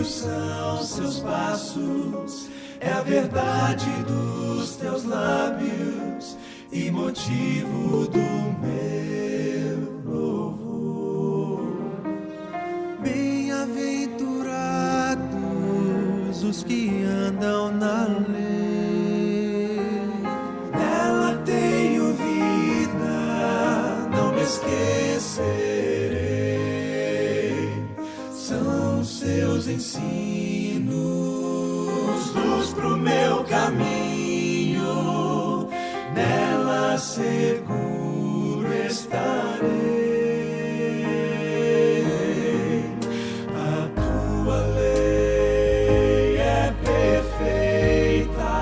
Perfeitos são seus passos, é a verdade dos teus lábios e motivo do meu louvor. Bem-aventurados os que andam na lei, nela tenho vida, não me esquecerei. São seus ensinos, luz pro meu caminho, nela seguro estarei. A tua lei é perfeita,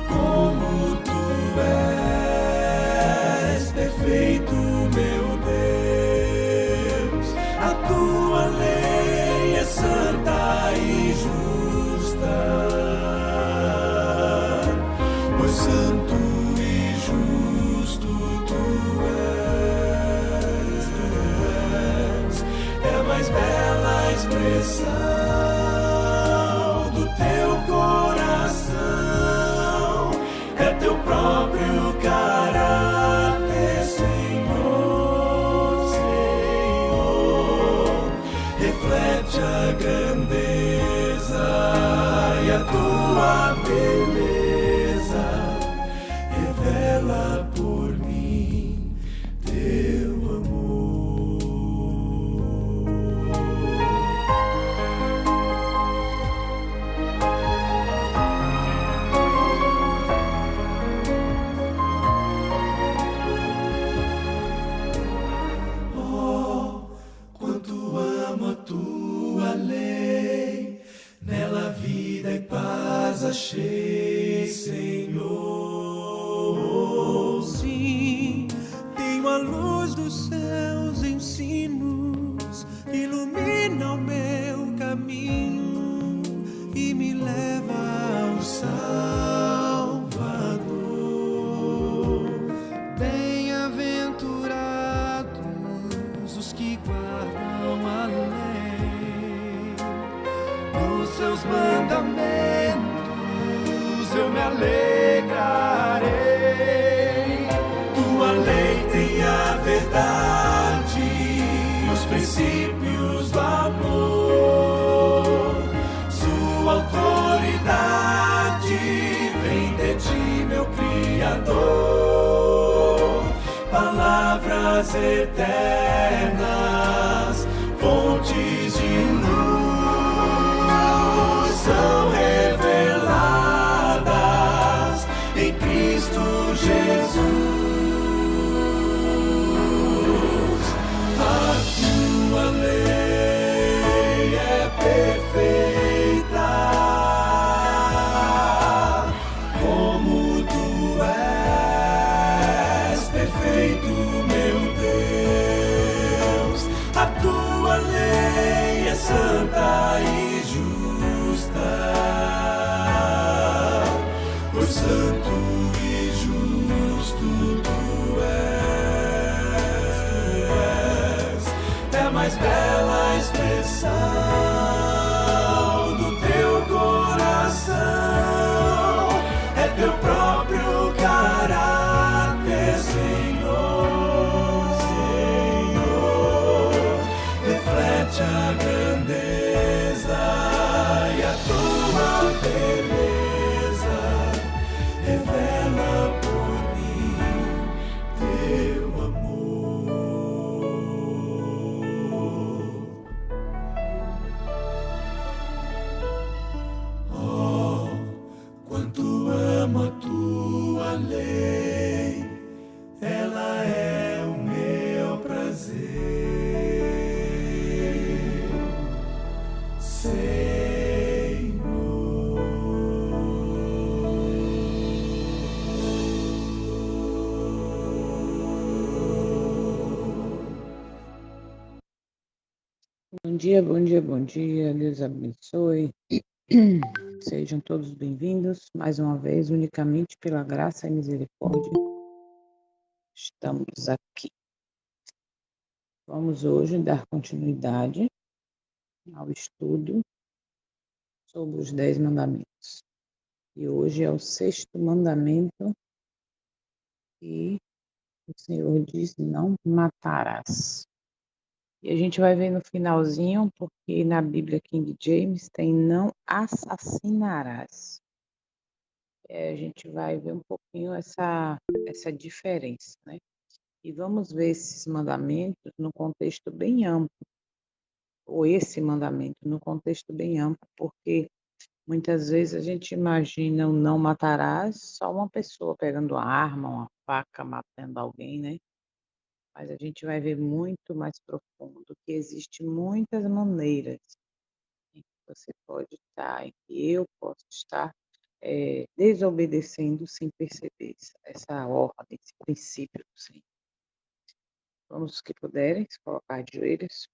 como tu és perfeito, meu Deus. A tua lei é santa e justa, pois santo e justo tu és. É a mais bela expressão do teu coração, é teu próprio caráter, Senhor, Senhor. Reflete a grandeza e a tua beleza, revela por mim teu amor. Oh, quanto amo a tua lei, nela vida e paz achei, Senhor. Sim, tenho a luz dos seus ensinos, ilumina o meu caminho e me leva ao Salvador. Bem-aventurados os que guardam a lei, nos seus mandamentos eu me alegrarei. Tua lei tem a verdade, os princípios do amor. Sua autoridade vem de ti, meu Criador. Palavras eternas, fontes de luz, são reveladas em Cristo Jesus. A tua lei é perfeita, como tu és perfeito, meu Deus. A tua lei é santa e justa, pois santo e justo tu és. É a mais bela expressão do teu coração, é teu próprio caráter, Senhor, Senhor. Reflete a grandeza e a tua beleza, revela por mim teu amor. Oh, quanto amo a tua lei, ela é o meu prazer. Bom dia, bom dia, bom dia. Deus abençoe. Sejam todos bem-vindos mais uma vez, unicamente pela graça e misericórdia. Estamos aqui. Vamos hoje dar continuidade ao estudo sobre os 10 mandamentos. E hoje é o sexto mandamento que o Senhor diz: não matarás. E a gente vai ver no finalzinho, porque na Bíblia King James tem não assassinarás. A gente vai ver um pouquinho essa diferença, né? E vamos ver esses mandamentos no contexto bem amplo, ou esse mandamento no contexto bem amplo, porque muitas vezes a gente imagina o não matarás só uma pessoa pegando uma arma, uma faca, matando alguém, né? Mas a gente vai ver muito mais profundo que existe muitas maneiras em que você pode estar, em que eu posso estar desobedecendo sem perceber essa ordem, esse princípio do Senhor. Vamos, os que puderem, se colocar de joelhos.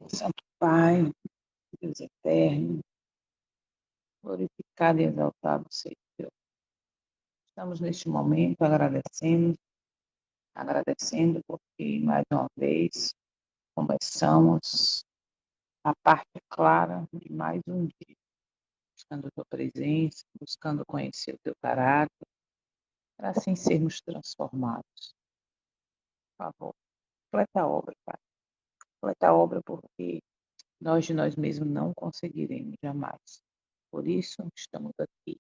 Santo Pai, Deus eterno, glorificado e exaltado seja Deus. Estamos neste momento agradecendo porque mais uma vez começamos a parte clara de mais um dia, buscando a tua presença, buscando conhecer o teu caráter, para assim sermos transformados. Por favor, completa a obra, Pai. Completa a obra porque nós de nós mesmos não conseguiremos jamais. Por isso, estamos aqui,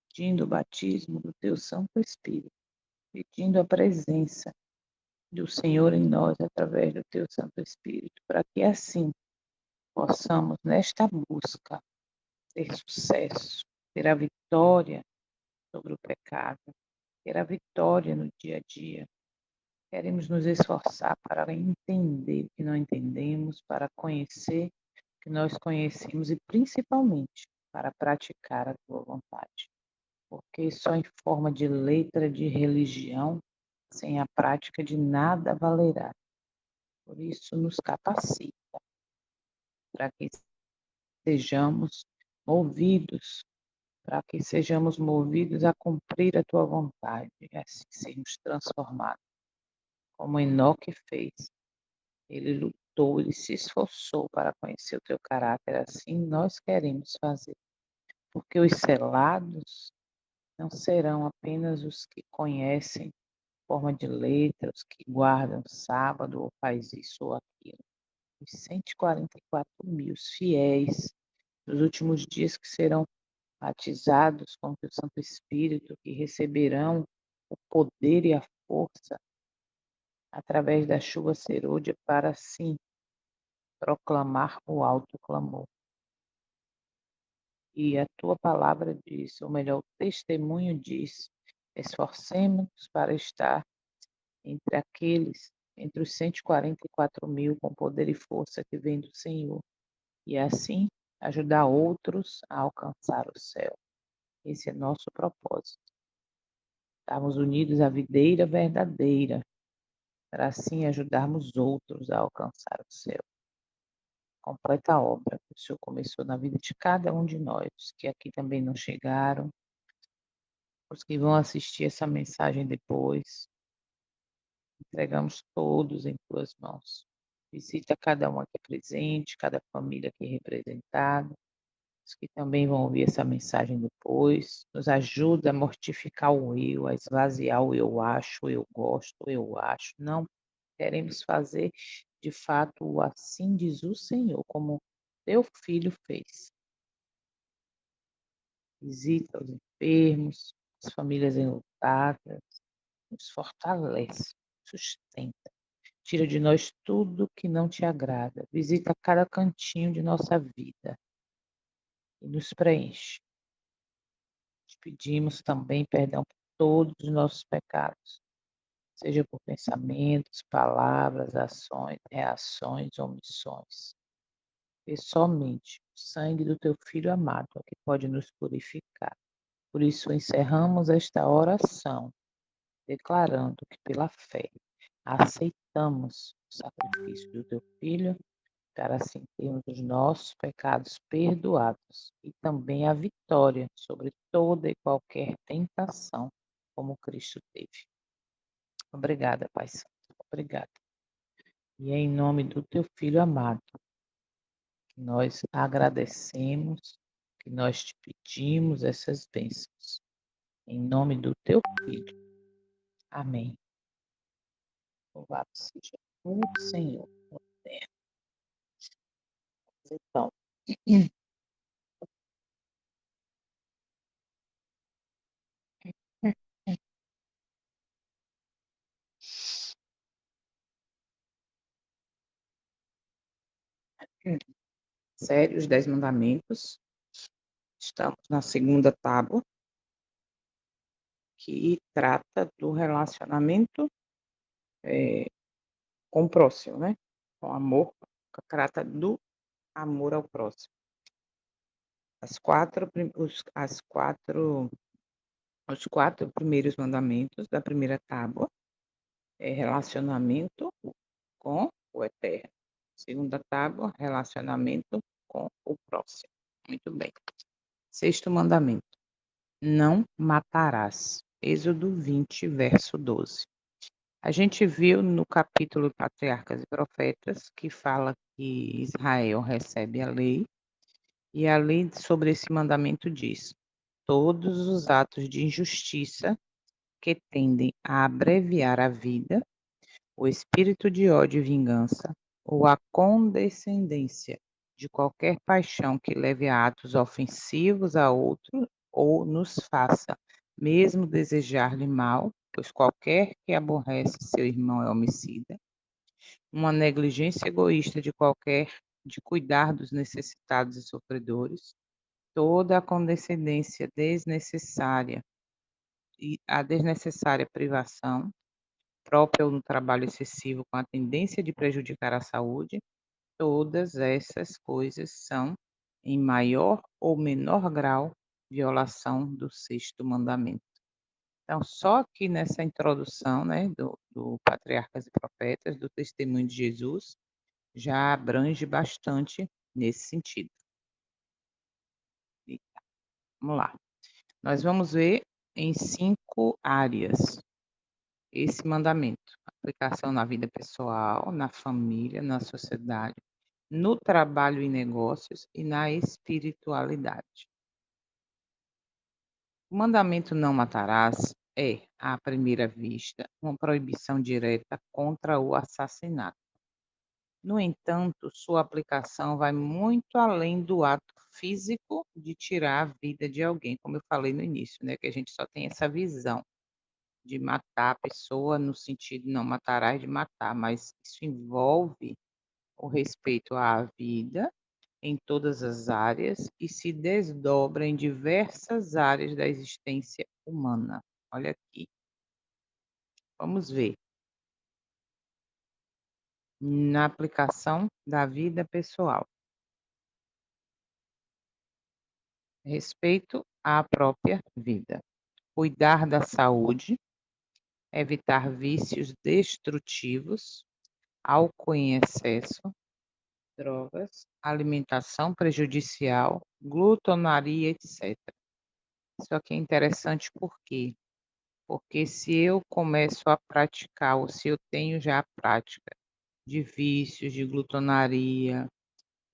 pedindo o batismo do teu Santo Espírito, pedindo a presença do Senhor em nós através do teu Santo Espírito, para que assim possamos, nesta busca, ter sucesso, ter a vitória sobre o pecado, ter a vitória no dia a dia. Queremos nos esforçar para entender o que não entendemos, para conhecer o que nós conhecemos e principalmente para praticar a tua vontade. Porque só em forma de letra de religião, sem a prática de nada valerá. Por isso, nos capacita para que sejamos movidos, para que sejamos movidos a cumprir a tua vontade, e assim sermos transformados, como Enoque fez. Ele lutou, ele se esforçou para conhecer o teu caráter, assim nós queremos fazer. Porque os selados não serão apenas os que conhecem forma de letra, os que guardam sábado ou faz isso ou aquilo. Os 144 mil fiéis dos últimos dias que serão batizados com o teu Santo Espírito, que receberão o poder e a força através da chuva serôdia para sim proclamar o alto clamor. E a tua palavra diz, ou melhor, o testemunho diz, esforcemos-nos para estar entre os 144 mil com poder e força que vem do Senhor, e assim ajudar outros a alcançar o céu. Esse é nosso propósito. Estarmos unidos à videira verdadeira, para assim ajudarmos outros a alcançar o céu. Completa a obra que o Senhor começou na vida de cada um de nós, que aqui também não chegaram, os que vão assistir essa mensagem depois. Entregamos todos em tuas mãos. Visita cada um aqui presente, cada família aqui representada, os que também vão ouvir essa mensagem depois. Nos ajuda a mortificar o eu, a esvaziar o eu acho, o eu gosto, o eu acho. Não queremos fazer de fato o assim diz o Senhor, como teu filho fez. Visita os enfermos, as famílias enlutadas, nos fortalece, sustenta. Tira de nós tudo que não te agrada. Visita cada cantinho de nossa vida e nos preenche. Te pedimos também perdão por todos os nossos pecados, seja por pensamentos, palavras, ações, reações, omissões. E somente o sangue do teu Filho amado é que pode nos purificar. Por isso encerramos esta oração, declarando que pela fé aceitamos o sacrifício do teu Filho, para assim termos os nossos pecados perdoados e também a vitória sobre toda e qualquer tentação, como Cristo teve. Obrigada, Pai Santo. Obrigada. E é em nome do teu Filho amado que nós agradecemos, que nós te pedimos essas bênçãos. Em nome do teu Filho. Amém. Louvado seja o Senhor. Então, sério, os 10 mandamentos. Estamos na segunda tábua, que trata do relacionamento com o próximo, né? Com amor, trata do amor ao próximo. As quatro, prim- as quatro, os 4 primeiros mandamentos da primeira tábua é relacionamento com o eterno. Segunda tábua, relacionamento com o próximo. Muito bem. Sexto mandamento: não matarás. Êxodo 20, verso 12. A gente viu no capítulo Patriarcas e Profetas que fala que Israel recebe a lei, e a lei sobre esse mandamento diz: todos os atos de injustiça que tendem a abreviar a vida, o espírito de ódio e vingança, ou a condescendência de qualquer paixão que leve a atos ofensivos a outro ou nos faça mesmo desejar-lhe mal, pois qualquer que aborrece seu irmão é homicida, uma negligência egoísta de cuidar dos necessitados e sofredores, toda a condescendência desnecessária e a desnecessária privação própria ou no trabalho excessivo com a tendência de prejudicar a saúde, todas essas coisas são, em maior ou menor grau, violação do sexto mandamento. Então, só aqui nessa introdução, né, do Patriarcas e Profetas, do testemunho de Jesus, já abrange bastante nesse sentido. E vamos lá. Nós vamos ver em 5 áreas esse mandamento: aplicação na vida pessoal, na família, na sociedade, no trabalho e negócios e na espiritualidade. O mandamento não matarás é, à primeira vista, uma proibição direta contra o assassinato. No entanto, sua aplicação vai muito além do ato físico de tirar a vida de alguém, como eu falei no início, né, que a gente só tem essa visão de matar a pessoa no sentido não matarás de matar, mas isso envolve o respeito à vida em todas as áreas e se desdobra em diversas áreas da existência humana. Olha aqui, vamos ver. Na aplicação da vida pessoal, respeito à própria vida, cuidar da saúde, evitar vícios destrutivos, álcool em excesso, drogas, alimentação prejudicial, glutonaria, etc. Isso aqui é interessante por quê? Porque se eu começo a praticar, ou se eu tenho já a prática de vícios, de glutonaria,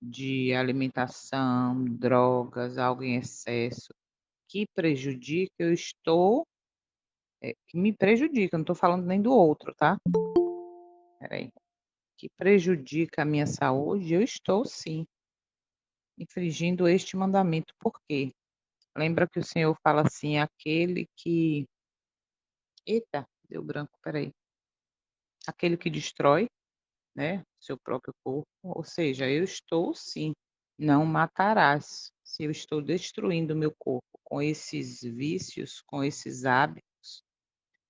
de alimentação, drogas, algo em excesso, que prejudica, eu estou, que me prejudica, eu não estou falando nem do outro, tá? Espera aí. Que prejudica a minha saúde, eu estou sim infringindo este mandamento. Por quê? Lembra que o Senhor fala assim: aquele que. Eita, deu branco, peraí. Aquele que destrói, né, seu próprio corpo, ou seja, eu estou sim, não matarás. Se eu estou destruindo o meu corpo com esses vícios, com esses hábitos,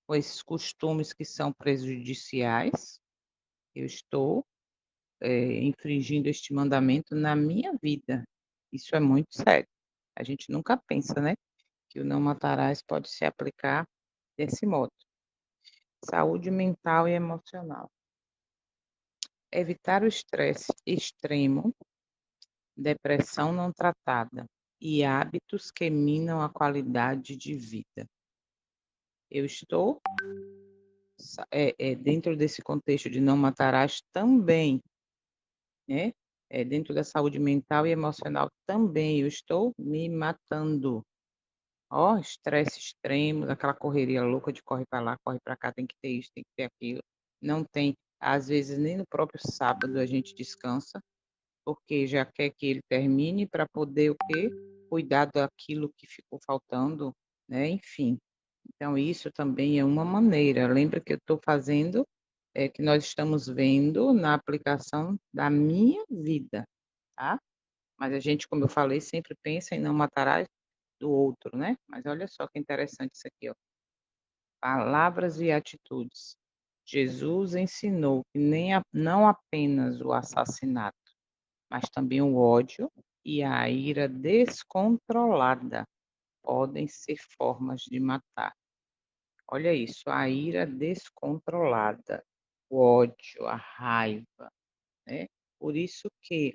com esses costumes que são prejudiciais, eu estou, infringindo este mandamento na minha vida. Isso é muito sério. A gente nunca pensa, né, que o não matarás pode se aplicar desse modo. Saúde mental e emocional. evitar o estresse extremo, depressão não tratada e hábitos que minam a qualidade de vida. Eu estou dentro desse contexto de não matarás também, né, dentro da saúde mental e emocional também eu estou me matando. Ó, estresse extremo, aquela correria louca de corre para lá, corre para cá, tem que ter isso, tem que ter aquilo. Não tem, às vezes nem no próprio sábado a gente descansa, porque já quer que ele termine para poder o quê? Cuidar daquilo que ficou faltando, né, enfim. Então isso também é uma maneira, lembra que eu estou fazendo, que nós estamos vendo na aplicação da minha vida, tá. Mas a gente, como eu falei, sempre pensa em não matarás do outro, né. Mas olha só que interessante isso aqui, ó, palavras e atitudes. Jesus ensinou que nem a não apenas o assassinato, mas também o ódio e a ira descontrolada podem ser formas de matar. Olha isso, a ira descontrolada, o ódio, a raiva, né. Por isso que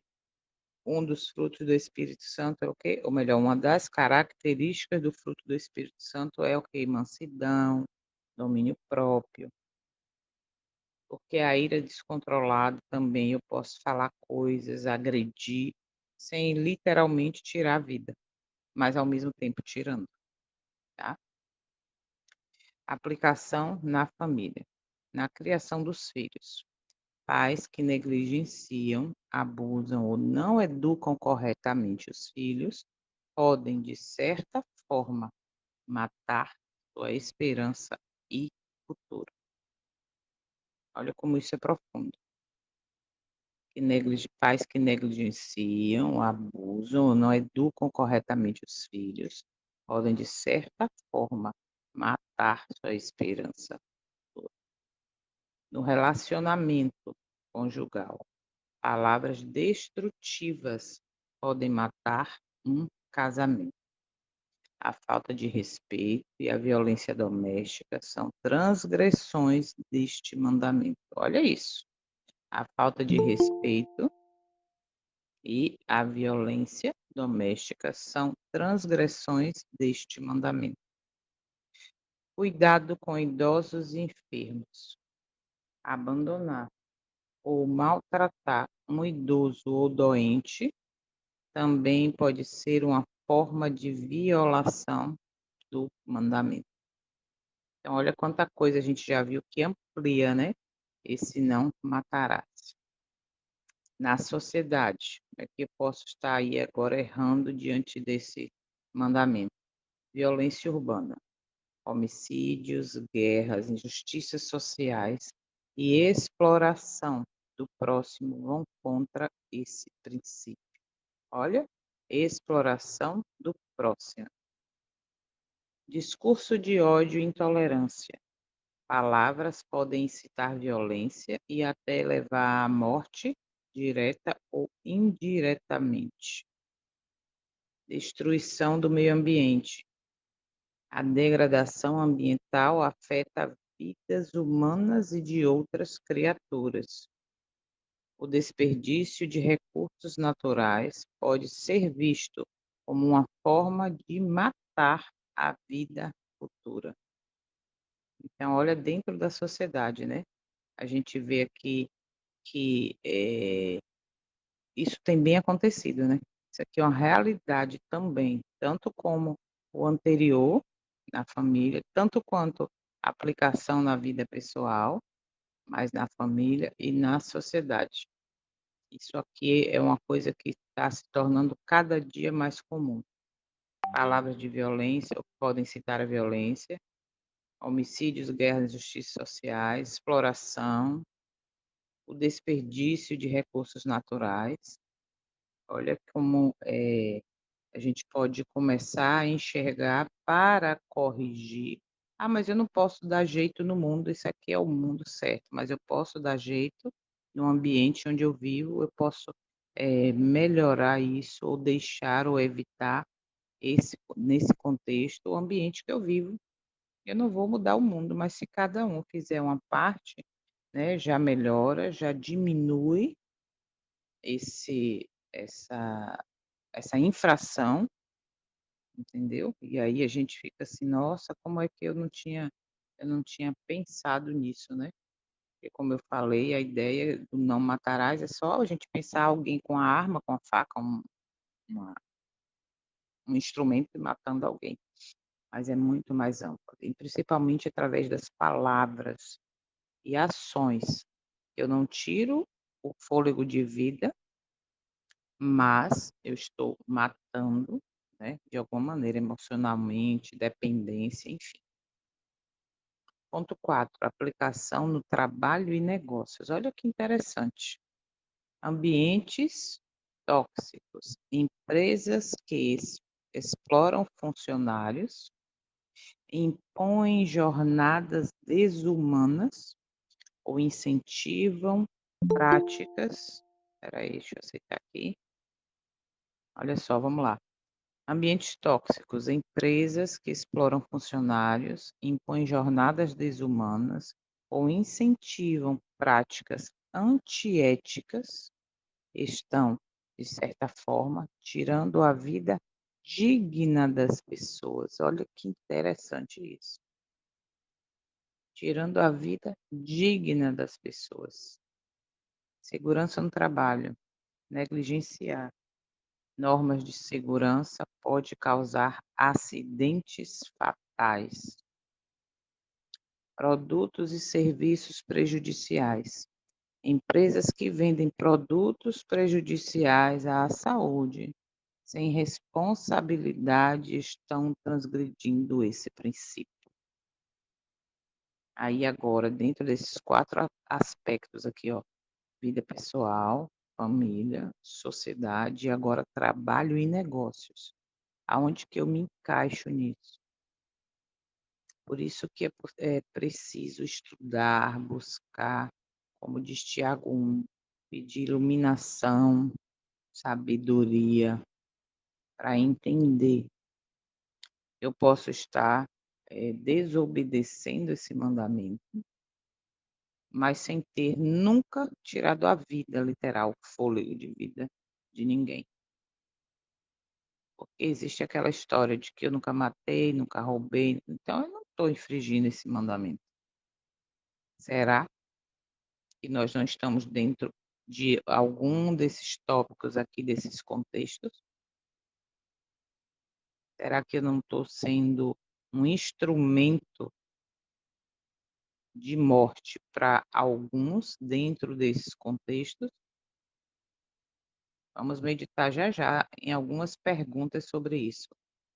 um dos frutos do Espírito Santo é o quê? Ou melhor, uma das características do fruto do Espírito Santo é o quê? Mansidão, domínio próprio, porque a ira descontrolada também eu posso falar coisas, agredir, sem literalmente tirar a vida, mas ao mesmo tempo tirando, tá. Aplicação na família, na criação dos filhos. Pais que negligenciam, abusam ou não educam corretamente os filhos podem, de certa forma, matar sua esperança e futuro. Olha como isso é profundo. Pais que negligenciam, abusam ou não educam corretamente os filhos podem, de certa forma, matar sua esperança futura. No relacionamento conjugal, palavras destrutivas podem matar um casamento. A falta de respeito e a violência doméstica são transgressões deste mandamento. Olha isso. A falta de respeito e a violência doméstica são transgressões deste mandamento. Cuidado com idosos e enfermos. Abandonar ou maltratar um idoso ou doente também pode ser uma forma de violação do mandamento. Então, olha quanta coisa a gente já viu que amplia, né, esse não matarás. Na sociedade, é que eu posso estar aí agora errando diante desse mandamento. Violência urbana, homicídios, guerras, injustiças sociais e exploração do próximo vão contra esse princípio. Olha, exploração do próximo. Discurso de ódio e intolerância. Palavras podem incitar violência e até levar à morte, direta ou indiretamente. Destruição do meio ambiente. A degradação ambiental afeta vidas humanas e de outras criaturas. O desperdício de recursos naturais pode ser visto como uma forma de matar a vida futura. Então, olha, dentro da sociedade, né? A gente vê aqui que isso tem bem acontecido, né? Isso aqui é uma realidade também, tanto como o anterior, na família, tanto quanto a aplicação na vida pessoal, mas na família e na sociedade. Isso aqui é uma coisa que está se tornando cada dia mais comum. Palavras de violência, ou que podem citar a violência, homicídios, guerras, injustiças sociais, exploração, o desperdício de recursos naturais. Olha como, a gente pode começar a enxergar para corrigir. "Ah, mas eu não posso dar jeito no mundo, isso aqui é o mundo certo", mas eu posso dar jeito no ambiente onde eu vivo, eu posso, melhorar isso ou deixar ou evitar nesse contexto, o ambiente que eu vivo. Eu não vou mudar o mundo, mas se cada um fizer uma parte, né, já melhora, já diminui esse essa essa infração, entendeu? E aí a gente fica assim: "Nossa, como é que eu não tinha pensado nisso", né? Porque como eu falei, a ideia do não matarás é só a gente pensar alguém com a arma, com a faca, uma um instrumento matando alguém, mas é muito mais amplo, e principalmente através das palavras e ações. Eu não tiro o fôlego de vida, mas eu estou matando, né, de alguma maneira, emocionalmente, dependência, enfim. Ponto 4, aplicação no trabalho e negócios. Olha que interessante. Ambientes tóxicos, empresas que exploram funcionários, impõem jornadas desumanas ou incentivam práticas. Espera aí, deixa eu aceitar aqui. Olha só, vamos lá. Ambientes tóxicos, empresas que exploram funcionários, impõem jornadas desumanas ou incentivam práticas antiéticas, estão, de certa forma, tirando a vida digna das pessoas. Olha que interessante isso. Tirando a vida digna das pessoas. Segurança no trabalho, negligenciar normas de segurança pode causar acidentes fatais. Produtos e serviços prejudiciais. Empresas que vendem produtos prejudiciais à saúde, sem responsabilidade, estão transgredindo esse princípio. Aí agora, dentro desses 4 aspectos aqui, ó, vida pessoal, família, sociedade e agora trabalho e negócios. Aonde que eu me encaixo nisso? Por isso que é preciso estudar, buscar, como diz Tiago 1, pedir iluminação, sabedoria, para entender. Eu posso estar, desobedecendo esse mandamento, mas sem ter nunca tirado a vida literal, o fôlego de vida de ninguém. Porque existe aquela história de que eu nunca matei, nunca roubei, então eu não estou infringindo esse mandamento. Será que nós não estamos dentro de algum desses tópicos aqui, desses contextos? Será que eu não estou sendo um instrumento de morte para alguns dentro desses contextos? Vamos meditar já já em algumas perguntas sobre isso.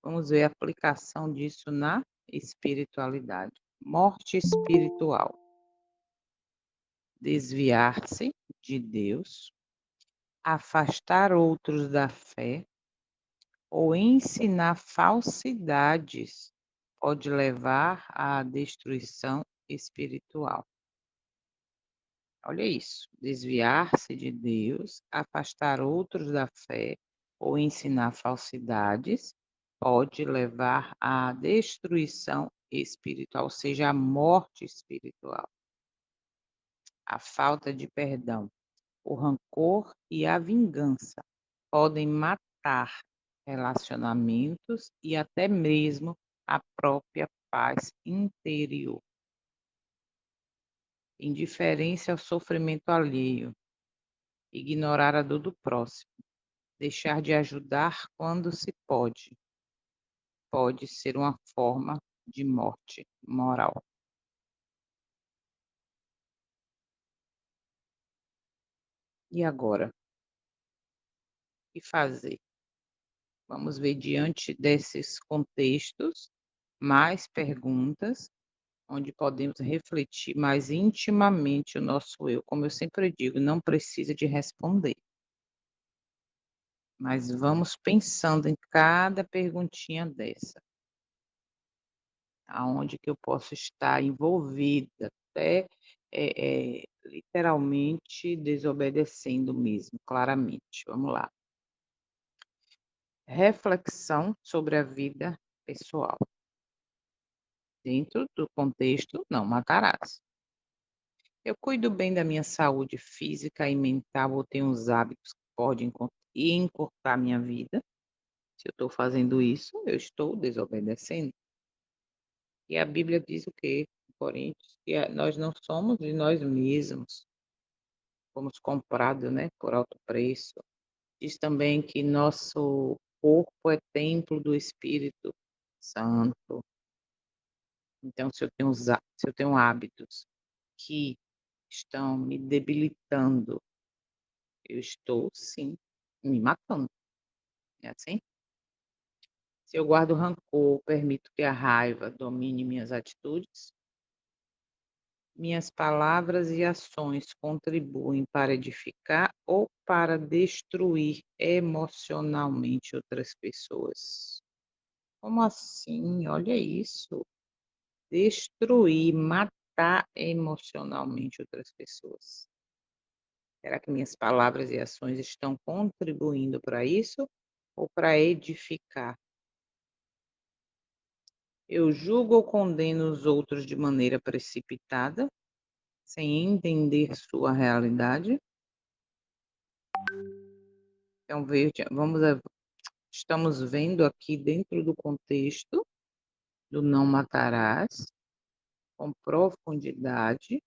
Vamos ver a aplicação disso na espiritualidade. Morte espiritual. Desviar-se de Deus, afastar outros da fé ou ensinar falsidades pode levar à destruição espiritual. Olha isso, desviar-se de Deus, afastar outros da fé ou ensinar falsidades pode levar à destruição espiritual, ou seja, à morte espiritual. A falta de perdão, o rancor e a vingança podem matar relacionamentos e até mesmo a própria paz interior. Indiferença ao sofrimento alheio, ignorar a dor do próximo, deixar de ajudar quando se pode ser uma forma de morte moral. E agora, o que fazer? Vamos ver diante desses contextos mais perguntas onde podemos refletir mais intimamente o nosso eu. Como eu sempre digo, não precisa de responder, mas vamos pensando em cada perguntinha dessa, aonde que eu posso estar envolvida, até literalmente desobedecendo mesmo, claramente. Vamos lá. Reflexão sobre a vida pessoal, dentro do contexto não matarás. Eu cuido bem da minha saúde física e mental ou tenho uns hábitos que podem encurtar a minha vida? Se eu estou fazendo isso, eu estou desobedecendo. E a Bíblia diz o quê? Em Coríntios, que nós não somos de nós mesmos, fomos comprados, né, por alto preço. Diz também que nosso corpo é templo do Espírito Santo. Então, se eu tenho hábitos que estão me debilitando, eu estou sim me matando. É assim? Se eu guardo rancor, permito que a raiva domine minhas atitudes, minhas palavras e ações contribuem para edificar ou para destruir emocionalmente outras pessoas. Como assim? Olha isso. Destruir, matar emocionalmente outras pessoas. Será que minhas palavras e ações estão contribuindo para isso ou para edificar? Eu julgo ou condeno os outros de maneira precipitada, sem entender sua realidade? Então, estamos vendo aqui dentro do contexto do não matarás, com profundidade,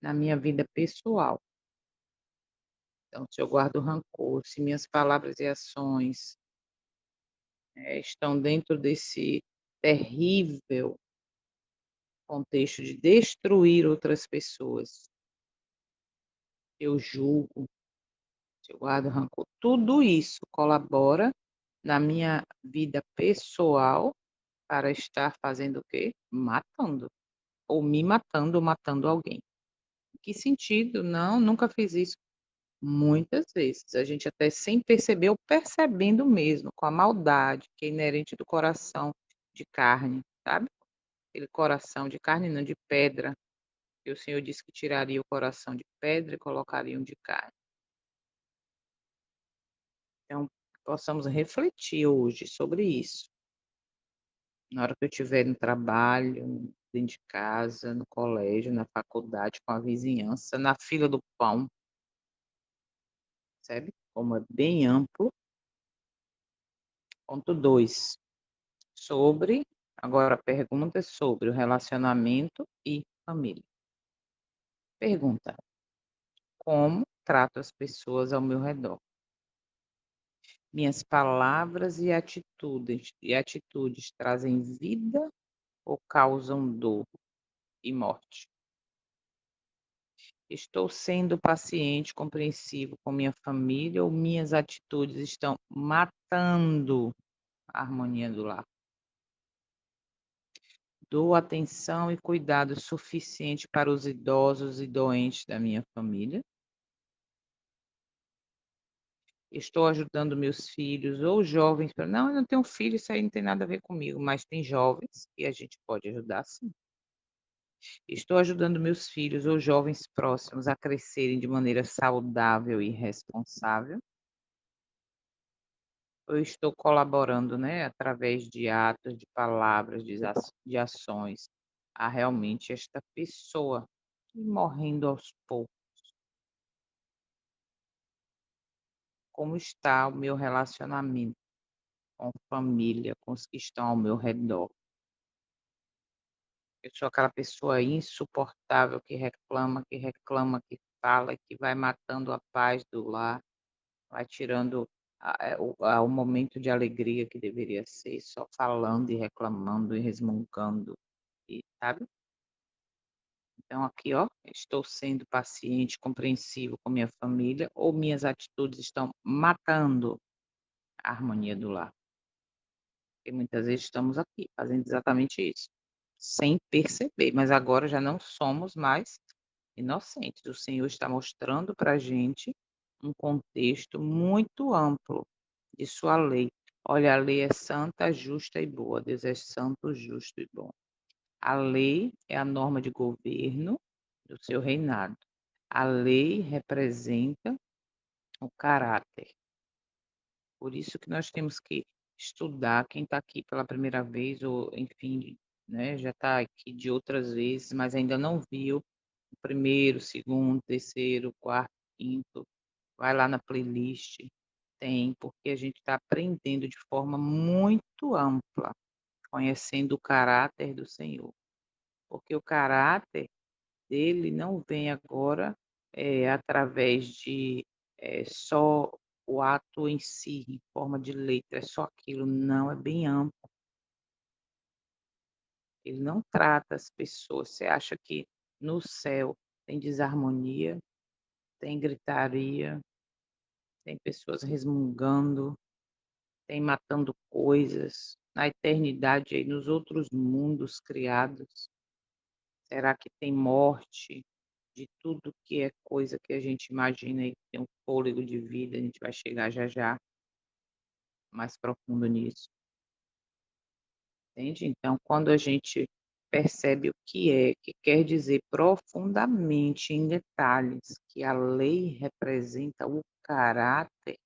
na minha vida pessoal. Então, se eu guardo rancor, se minhas palavras e ações estão dentro desse terrível contexto de destruir outras pessoas, eu julgo, se eu guardo rancor, tudo isso colabora na minha vida pessoal para estar fazendo o quê? Matando, ou me matando ou matando alguém. Que sentido? Não, nunca fiz isso. Muitas vezes, a gente até sem perceber ou percebendo mesmo, com a maldade que é inerente do coração de carne, sabe? Aquele coração de carne não, de pedra, que o Senhor disse que tiraria o coração de pedra e colocaria um de carne. Então, possamos refletir hoje sobre isso. Na hora que eu estiver no trabalho, dentro de casa, no colégio, na faculdade, com a vizinhança, na fila do pão, percebe? Como é bem amplo. Ponto 2, agora a pergunta é sobre o relacionamento e família. Pergunta: como trato as pessoas ao meu redor? Minhas palavras e atitudes trazem vida ou causam dor e morte? Estou sendo paciente, compreensivo com minha família ou minhas atitudes estão matando a harmonia do lar? Dou atenção e cuidado suficiente para os idosos e doentes da minha família? Estou ajudando meus filhos ou jovens não, eu não tenho filho, isso aí não tem nada a ver comigo, mas tem jovens que a gente pode ajudar sim. Estou ajudando meus filhos ou jovens próximos a crescerem de maneira saudável e responsável? Eu estou colaborando, né, através de atos, de palavras, de ações, a realmente esta pessoa ir morrendo aos poucos? Como está o meu relacionamento com família, com os que estão ao meu redor? Eu sou aquela pessoa insuportável que reclama, que fala, que vai matando a paz do lar, vai tirando o momento de alegria que deveria ser só falando e reclamando e resmungando, e sabe? Então aqui, ó, estou sendo paciente, compreensivo com minha família ou minhas atitudes estão matando a harmonia do lar? Porque muitas vezes estamos aqui fazendo exatamente isso, sem perceber, mas agora já não somos mais inocentes. O Senhor está mostrando para a gente um contexto muito amplo de sua lei. Olha, a lei é santa, justa e boa. Deus é santo, justo e bom. A lei é a norma de governo do seu reinado. A lei representa o caráter. Por isso que nós temos que estudar, quem está aqui pela primeira vez ou enfim, né, já está aqui de outras vezes, mas ainda não viu, o primeiro, segundo, terceiro, quarto, quinto, vai lá na playlist, tem, porque a gente está aprendendo de forma muito ampla, conhecendo o caráter do Senhor, porque o caráter dele não vem agora, através de, só o ato em si, em forma de letra, é só aquilo, não, é bem amplo. Ele não trata as pessoas. Você acha que no céu tem desarmonia, tem gritaria, tem pessoas resmungando, tem matando coisas, na eternidade aí, nos outros mundos criados, será que tem morte? De tudo que é coisa que a gente imagina aí, que tem um fôlego de vida, a gente vai chegar já já mais profundo nisso, entende? Então, quando a gente percebe o que quer dizer profundamente, em detalhes, que a lei representa o caráter,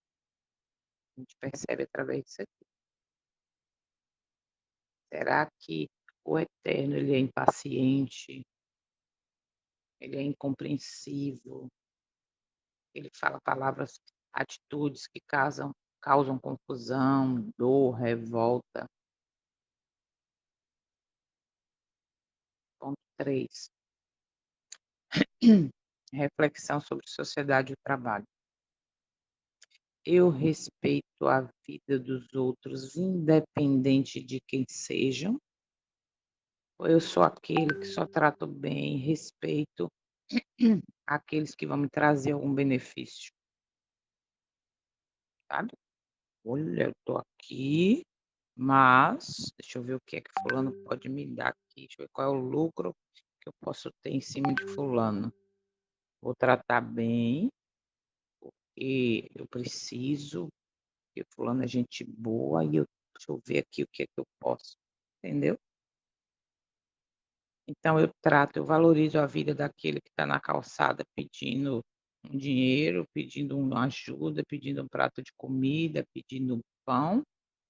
a gente percebe através disso aqui. Será que o eterno ele é impaciente, ele é incompreensível, ele fala palavras, atitudes que causam confusão, dor, revolta. Ponto 3, reflexão sobre sociedade e o trabalho. Eu respeito a vida dos outros, independente de quem sejam, ou eu sou aquele que só trato bem, respeito aqueles que vão me trazer algum benefício, sabe? Olha, eu tô aqui, mas deixa eu ver o que é que fulano pode me dar aqui, deixa eu ver qual é o lucro que eu posso ter em cima de fulano. Vou tratar bem, e eu preciso, porque fulano é gente boa e eu deixa eu ver aqui o que é que eu posso, entendeu? Então eu valorizo a vida daquele que está na calçada pedindo um dinheiro, pedindo uma ajuda, pedindo um prato de comida, pedindo um pão,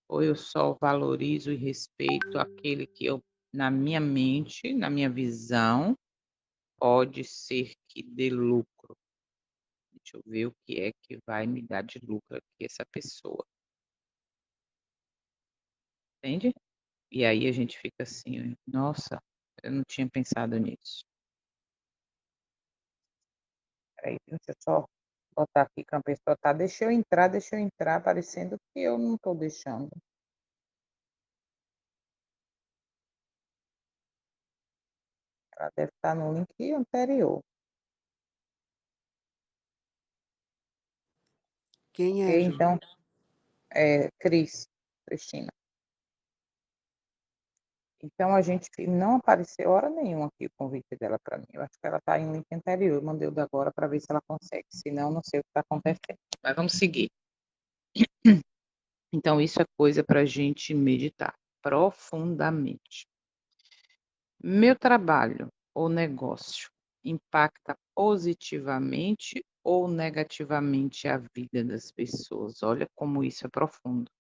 ou eu só valorizo e respeito aquele que eu, na minha mente, na minha visão, pode ser que dê lucro. Deixa eu ver o que é que vai me dar de lucro aqui essa pessoa, entende? E aí a gente fica assim: "Nossa, eu não tinha pensado nisso". Espera aí, deixa eu só botar aqui que uma pessoa tá: deixa eu entrar", parecendo que eu não estou deixando. Ela deve estar no link anterior. Quem Ok, é, Ju? então, Cristina. Então a gente não apareceu hora nenhuma aqui o convite dela para mim. Eu acho que ela está em link anterior, eu mandei o da agora para ver se ela consegue, senão não sei o que está acontecendo. Mas vamos seguir. Então isso é coisa para a gente meditar profundamente. Meu trabalho ou negócio impacta positivamente ou negativamente a vida das pessoas? Olha como isso é profundo.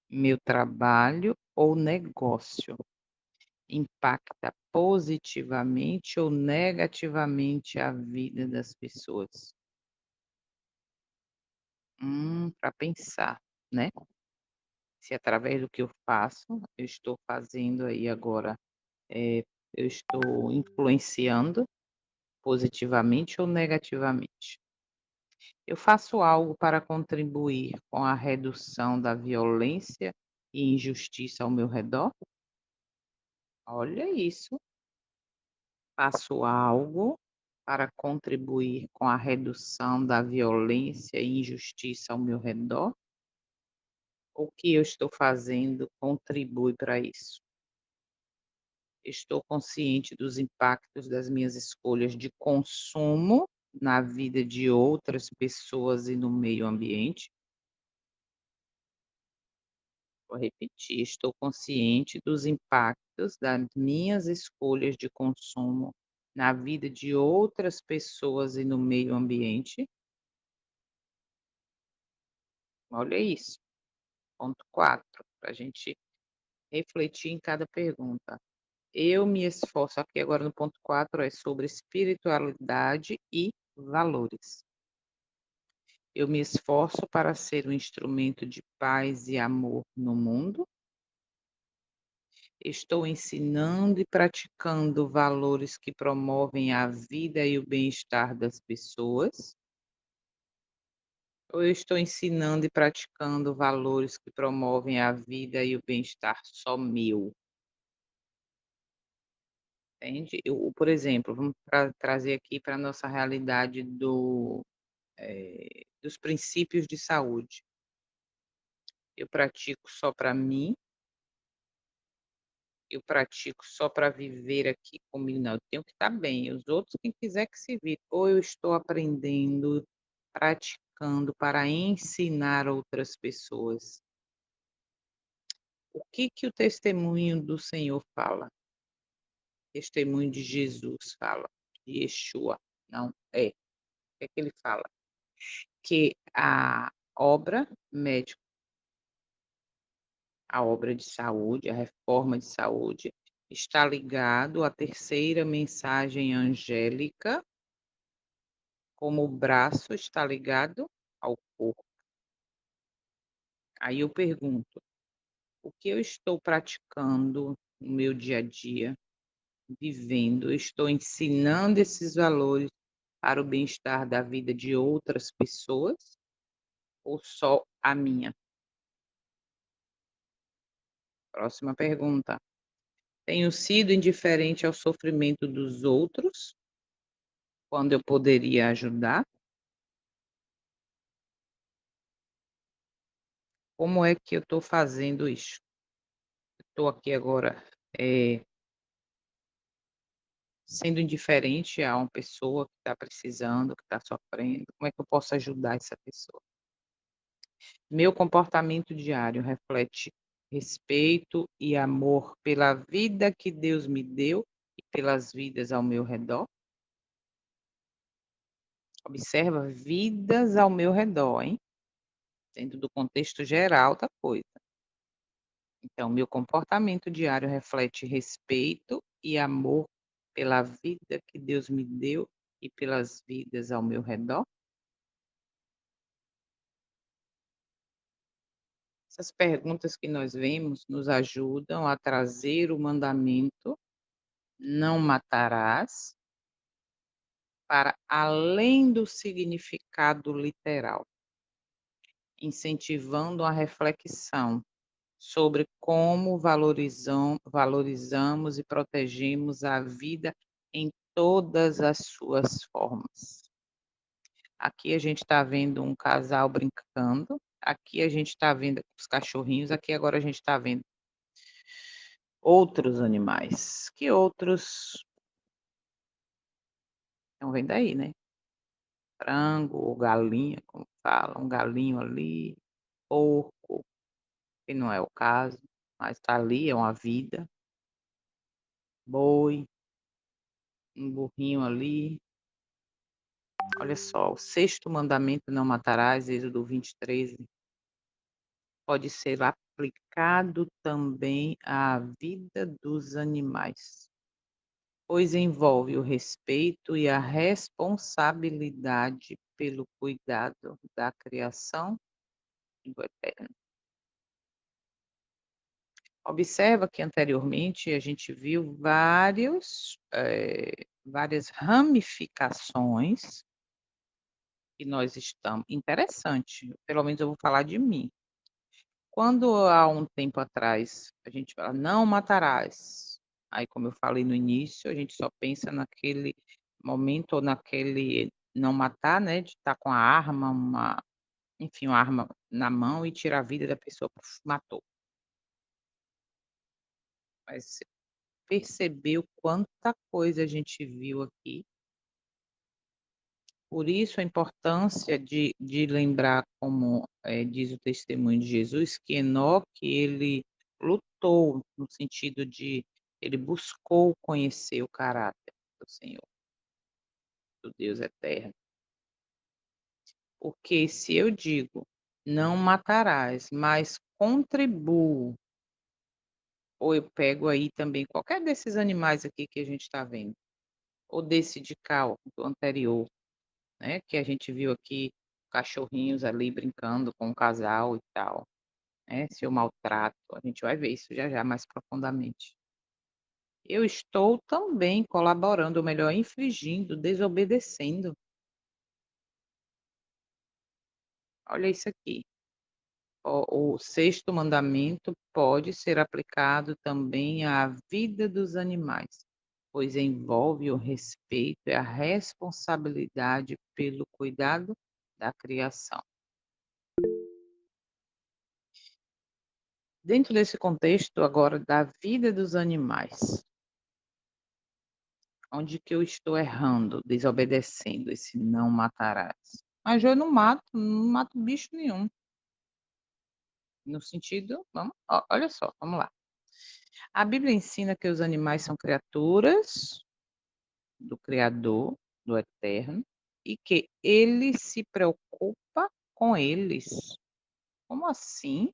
Meu trabalho ou negócio impacta positivamente ou negativamente a vida das pessoas? Para pensar, né? Se através do que eu faço, eu estou fazendo aí agora, eu estou influenciando positivamente ou negativamente? Eu faço algo para contribuir com a redução da violência e injustiça ao meu redor? Olha isso. Faço algo para contribuir com a redução da violência e injustiça ao meu redor? O que eu estou fazendo contribui para isso? Estou consciente dos impactos das minhas escolhas de consumo na vida de outras pessoas e no meio ambiente? Vou repetir, estou consciente dos impactos das minhas escolhas de consumo na vida de outras pessoas e no meio ambiente? Olha isso. Ponto 4, para a gente refletir em cada pergunta. Eu me esforço aqui agora no ponto 4 é sobre espiritualidade e valores. Eu me esforço para ser um instrumento de paz e amor no mundo. Estou ensinando e praticando valores que promovem a vida e o bem-estar das pessoas. Ou eu estou ensinando e praticando valores que promovem a vida e o bem-estar só meu, entende? Por exemplo, vamos trazer aqui para a nossa realidade dos princípios de saúde. Eu pratico só para mim, eu pratico só para viver aqui comigo, não, eu tenho que estar bem, os outros quem quiser que se vire. Ou eu estou aprendendo, praticando para ensinar outras pessoas. O que que o testemunho do Senhor fala? Testemunho de Jesus fala, de Yeshua, não é. O que é que ele fala? Que a obra médica, a obra de saúde, a reforma de saúde, está ligado à terceira mensagem angélica, como o braço está ligado ao corpo. Aí eu pergunto: o que eu estou praticando no meu dia a dia, vivendo? Eu estou ensinando esses valores para o bem-estar da vida de outras pessoas ou só a minha? Próxima pergunta: tenho sido indiferente ao sofrimento dos outros, quando eu poderia ajudar? Como é que eu estou fazendo isso? Estou aqui agora, eh, sendo indiferente a uma pessoa que está precisando, que está sofrendo, como é que eu posso ajudar essa pessoa? Meu comportamento diário reflete respeito e amor pela vida que Deus me deu e pelas vidas ao meu redor? Observa, vidas ao meu redor, hein, dentro do contexto geral da coisa. Então, meu comportamento diário reflete respeito e amor pela vida que Deus me deu e pelas vidas ao meu redor? Essas perguntas que nós vemos nos ajudam a trazer o mandamento "não matarás" para além do significado literal, incentivando a reflexão sobre como valorizamos e protegemos a vida em todas as suas formas. Aqui a gente está vendo um casal brincando, aqui a gente está vendo os cachorrinhos, aqui agora a gente está vendo outros animais. Que outros estão vendo aí, né? Frango ou galinha, como fala, um galinho ali, porco, que não é o caso, mas está ali, é uma vida, boi, um burrinho ali. Olha só, o sexto mandamento, não matarás, Êxodo 20:13, pode ser aplicado também à vida dos animais, pois envolve o respeito e a responsabilidade pelo cuidado da criação e do eterno. Observa que anteriormente a gente viu várias ramificações que nós estamos interessante, pelo menos eu vou falar de mim. Quando há um tempo atrás a gente fala: "Não matarás", aí como eu falei no início, a gente só pensa naquele momento ou naquele não matar, né, de estar com a arma, enfim, uma arma na mão e tirar a vida da pessoa, puf, matou. Mas você percebeu quanta coisa a gente viu aqui? Por isso a importância de lembrar, como, diz o testemunho de Jesus, que Enoque ele lutou, no sentido de ele buscou conhecer o caráter do Senhor, do Deus eterno. Porque se eu digo: "Não matarás", mas contribuo Ou eu pego aí também qualquer desses animais aqui que a gente está vendo, ou desse de cá, ó, do anterior, né, que a gente viu aqui cachorrinhos ali brincando com um casal e tal, né, se eu maltrato, a gente vai ver isso já já mais profundamente. Eu estou também colaborando, ou melhor, infringindo, desobedecendo. Olha isso aqui. O sexto mandamento pode ser aplicado também à vida dos animais, pois envolve o respeito e a responsabilidade pelo cuidado da criação. Dentro desse contexto agora da vida dos animais, onde que eu estou errando, desobedecendo esse não matarás? Mas eu não mato bicho nenhum. No sentido, vamos, olha só, vamos lá. A Bíblia ensina que os animais são criaturas do Criador, do Eterno, e que ele se preocupa com eles. Como assim?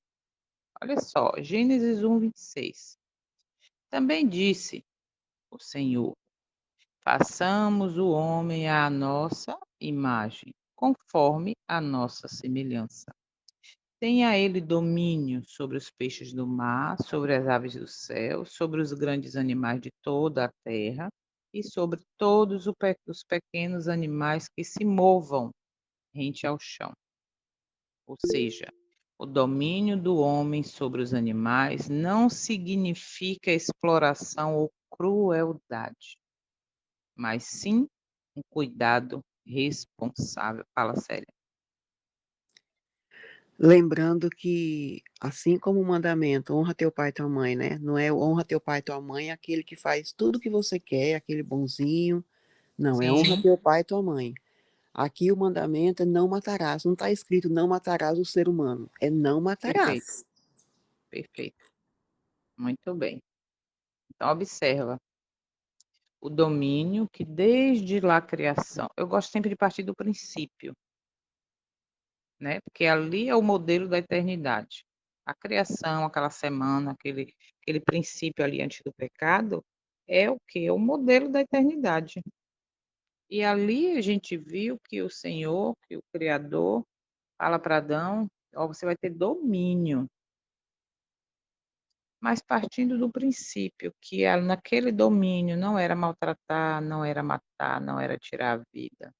Olha só, Gênesis 1:26. Também disse o Senhor: façamos o homem à nossa imagem, conforme a nossa semelhança. Tenha ele domínio sobre os peixes do mar, sobre as aves do céu, sobre os grandes animais de toda a terra e sobre todos os pequenos animais que se movam rente ao chão. Ou seja, o domínio do homem sobre os animais não significa exploração ou crueldade, mas sim um cuidado responsável. Fala sério. Lembrando que, assim como o mandamento honra teu pai e tua mãe, né, não é o honra teu pai e tua mãe, é aquele que faz tudo o que você quer, aquele bonzinho, não, é honra Sim, teu pai e tua mãe. Aqui o mandamento é não matarás, não está escrito não matarás o ser humano, é não perfeito, matarás. perfeito. Muito bem. Então observa, o domínio que desde lá a criação eu gosto sempre de partir do princípio, né, porque ali é o modelo da eternidade. A criação, aquela semana, aquele princípio ali antes do pecado, é o que? É o modelo da eternidade. E ali a gente viu que o Senhor, que o Criador, fala para Adão: "Ó, você vai ter domínio", mas partindo do princípio que naquele domínio não era maltratar, não era matar, não era tirar a vida.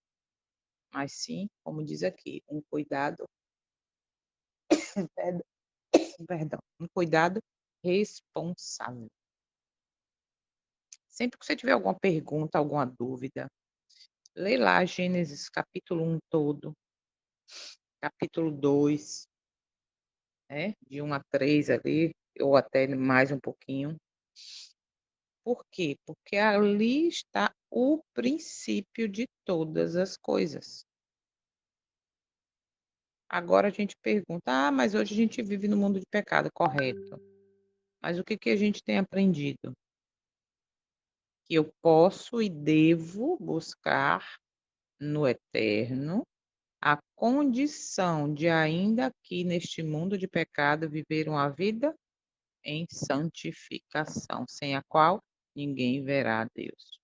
Mas sim, como diz aqui, um cuidado perdão, perdão, um cuidado responsável. Sempre que você tiver alguma pergunta, alguma dúvida, lê lá Gênesis capítulo 1 todo, capítulo 2, né, de 1 a 3 ali, ou até mais um pouquinho. Por quê? Porque ali está o princípio de todas as coisas. Agora a gente pergunta: "Ah, mas hoje a gente vive no mundo de pecado", correto. Mas o que que a gente tem aprendido? Que eu posso e devo buscar no eterno a condição de, ainda aqui neste mundo de pecado, viver uma vida em santificação, sem a qual ninguém verá a Deus.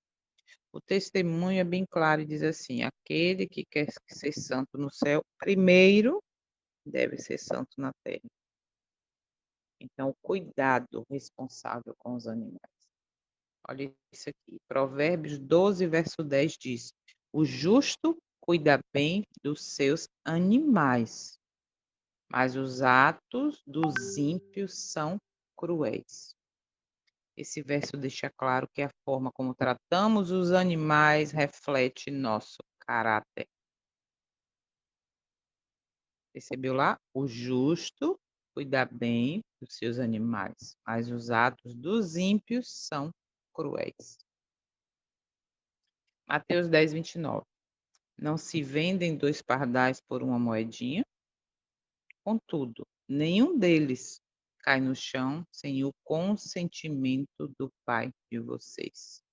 O testemunho é bem claro e diz assim: aquele que quer ser santo no céu, primeiro deve ser santo na terra. Então, cuidado responsável com os animais. Olha isso aqui, Provérbios 12, verso 10 diz: "O justo cuida bem dos seus animais, mas os atos dos ímpios são cruéis". Esse verso deixa claro que a forma como tratamos os animais reflete nosso caráter. Percebeu lá? O justo cuida bem dos seus animais, mas os atos dos ímpios são cruéis. Mateus 10:29. Não se vendem 2 pardais por uma moedinha? Contudo, nenhum deles cai no chão sem o consentimento do Pai de vocês.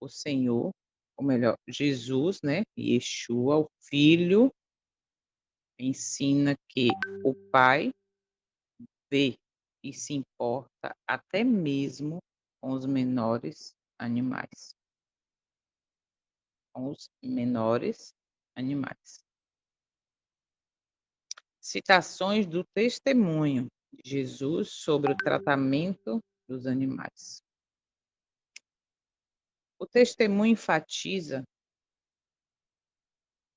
O Senhor, ou melhor, Jesus, né, Yeshua, o Filho ensina que o Pai vê e se importa até mesmo com os menores animais, com os menores animais. Citações do testemunho de Jesus sobre o tratamento dos animais. O testemunho enfatiza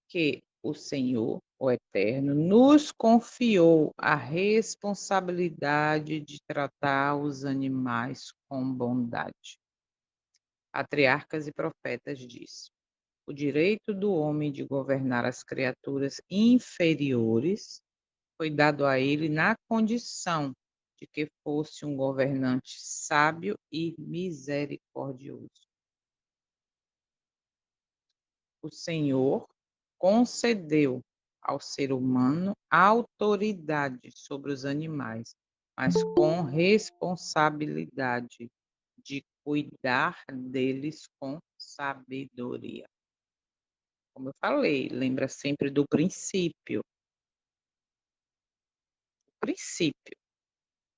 que o Senhor, o Eterno, nos confiou a responsabilidade de tratar os animais com bondade. Patriarcas e profetas diz: o direito do homem de governar as criaturas inferiores foi dado a ele na condição de que fosse um governante sábio e misericordioso. O Senhor concedeu ao ser humano autoridade sobre os animais, mas com responsabilidade de cuidar deles com sabedoria. Como eu falei, lembra sempre do princípio. Princípio.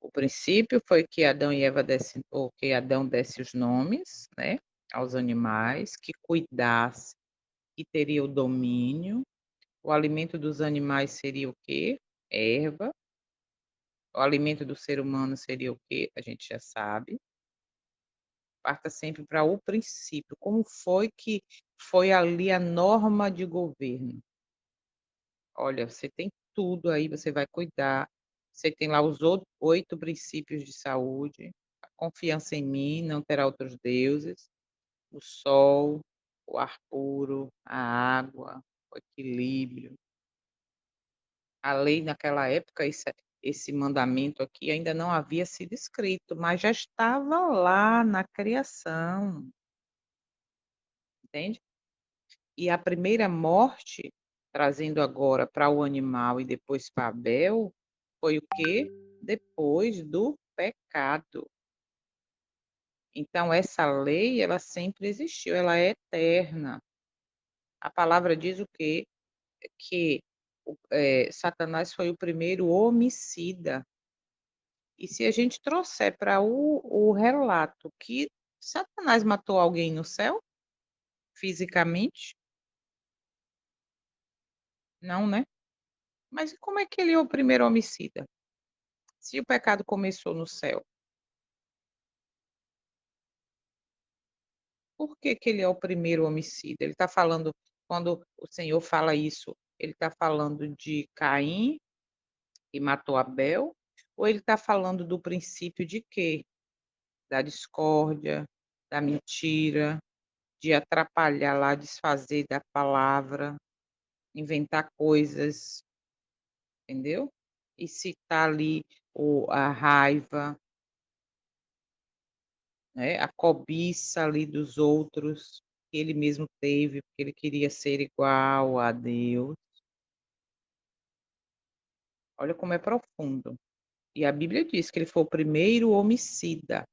O princípio foi que Adão e Eva desse, ou que Adão desse os nomes, né, aos animais, que cuidasse, que teria o domínio. O alimento dos animais seria o quê? Erva. O alimento do ser humano seria o quê? A gente já sabe. Parta sempre para o princípio. Como foi que foi ali a norma de governo? Olha, você tem tudo aí, você vai cuidar. Você tem lá os 8 princípios de saúde. A confiança em mim, não terá outros deuses. O sol, o ar puro, a água, o equilíbrio. A lei naquela época, esse mandamento aqui ainda não havia sido escrito, mas já estava lá na criação, entende? E a primeira morte, trazendo agora para o animal e depois para Abel, foi o quê? Depois do pecado. Então essa lei, ela sempre existiu, ela é eterna. A palavra diz o quê? Que Satanás foi o primeiro homicida. E se a gente trouxer para o relato que Satanás matou alguém no céu, fisicamente? Não, né? Mas como é que ele é o primeiro homicida? Se o pecado começou no céu, por que que ele é o primeiro homicida? Ele está falando, quando o Senhor fala isso, ele está falando de Caim, que matou Abel, ou ele está falando do princípio de quê? Da discórdia, da mentira, de atrapalhar lá, desfazer da palavra, inventar coisas, entendeu? E citar ali a raiva, né, a cobiça ali dos outros, que ele mesmo teve, porque ele queria ser igual a Deus. Olha como é profundo. E a Bíblia diz que ele foi o primeiro homicida,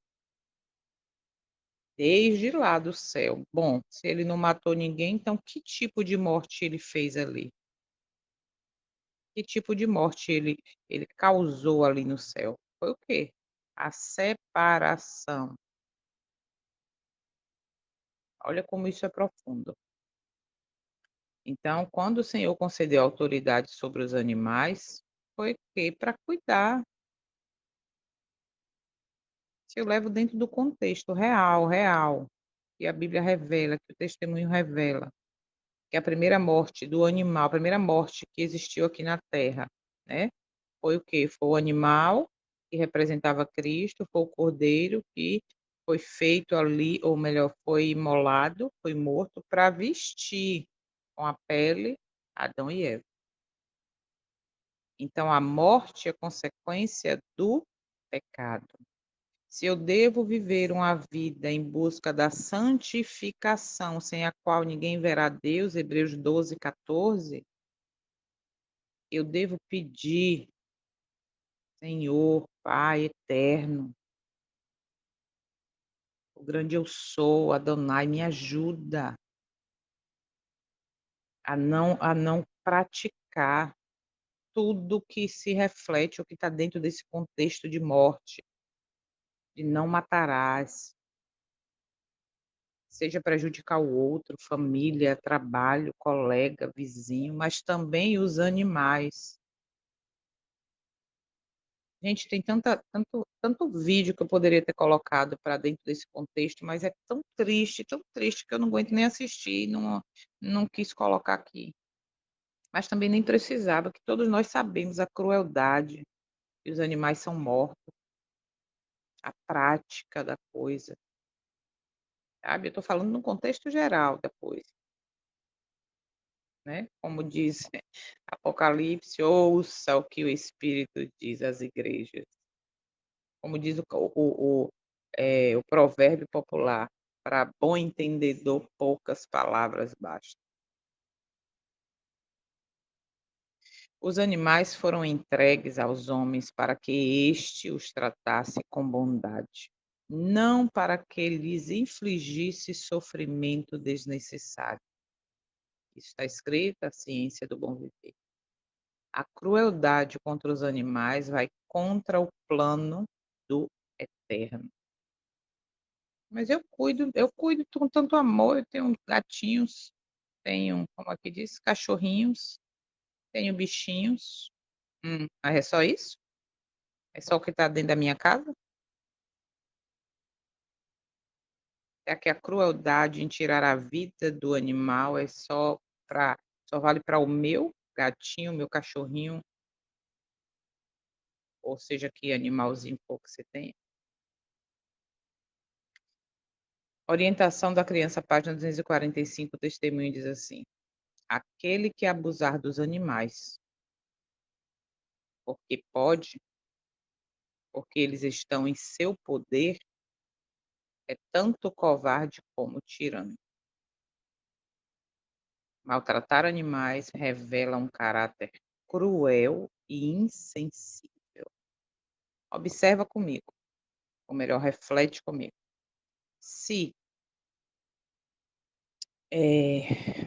desde lá do céu. Bom, se ele não matou ninguém, então que tipo de morte ele fez ali? Que tipo de morte ele causou ali no céu? Foi o quê? A separação. Olha como isso é profundo. Então, quando o Senhor concedeu autoridade sobre os animais, foi que para cuidar. Se eu levo dentro do contexto real, real, e a Bíblia revela, que o testemunho revela, que a primeira morte do animal, a primeira morte que existiu aqui na terra, né, foi o quê? Foi o animal que representava Cristo, foi o cordeiro que foi feito ali, ou melhor, foi imolado, foi morto para vestir com a pele Adão e Eva. Então a morte é consequência do pecado. Se eu devo viver uma vida em busca da santificação, sem a qual ninguém verá Deus, Hebreus 12, 14, eu devo pedir, Senhor, Pai eterno, o grande eu sou, Adonai, me ajuda a não praticar. tudo que se reflete ou que está dentro desse contexto de morte, de não matarás, seja prejudicar o outro, família, trabalho, colega, vizinho, mas também os animais. Gente, tem tanto vídeo que eu poderia ter colocado para dentro desse contexto, mas é tão triste que eu não aguento nem assistir, não quis colocar aqui. Mas também nem precisava, que todos nós sabemos a crueldade que os animais são mortos, a prática da coisa, sabe. Eu estou falando no contexto geral da coisa, né, como diz Apocalipse: "Ouça o que o Espírito diz às igrejas". Como diz o provérbio popular: "Para bom entendedor, poucas palavras bastam". Os animais foram entregues aos homens para que este os tratasse com bondade, não para que lhes infligisse sofrimento desnecessário. Isso está escrito, a ciência do bom viver. A crueldade contra os animais vai contra o plano do Eterno. Mas eu cuido com tanto amor, eu tenho gatinhos, tenho, como aqui diz, cachorrinhos, tenho bichinhos. É só isso? É só o que está dentro da minha casa? É que a crueldade em tirar a vida do animal é só vale para o meu gatinho, meu cachorrinho, ou seja, que animalzinho for que você tenha? Orientação da criança, página 245, o testemunho diz assim: "Aquele que abusar dos animais, porque pode, porque eles estão em seu poder, é tanto covarde como tirano. Maltratar animais revela um caráter cruel e insensível. Observa comigo, ou melhor, reflete comigo. Se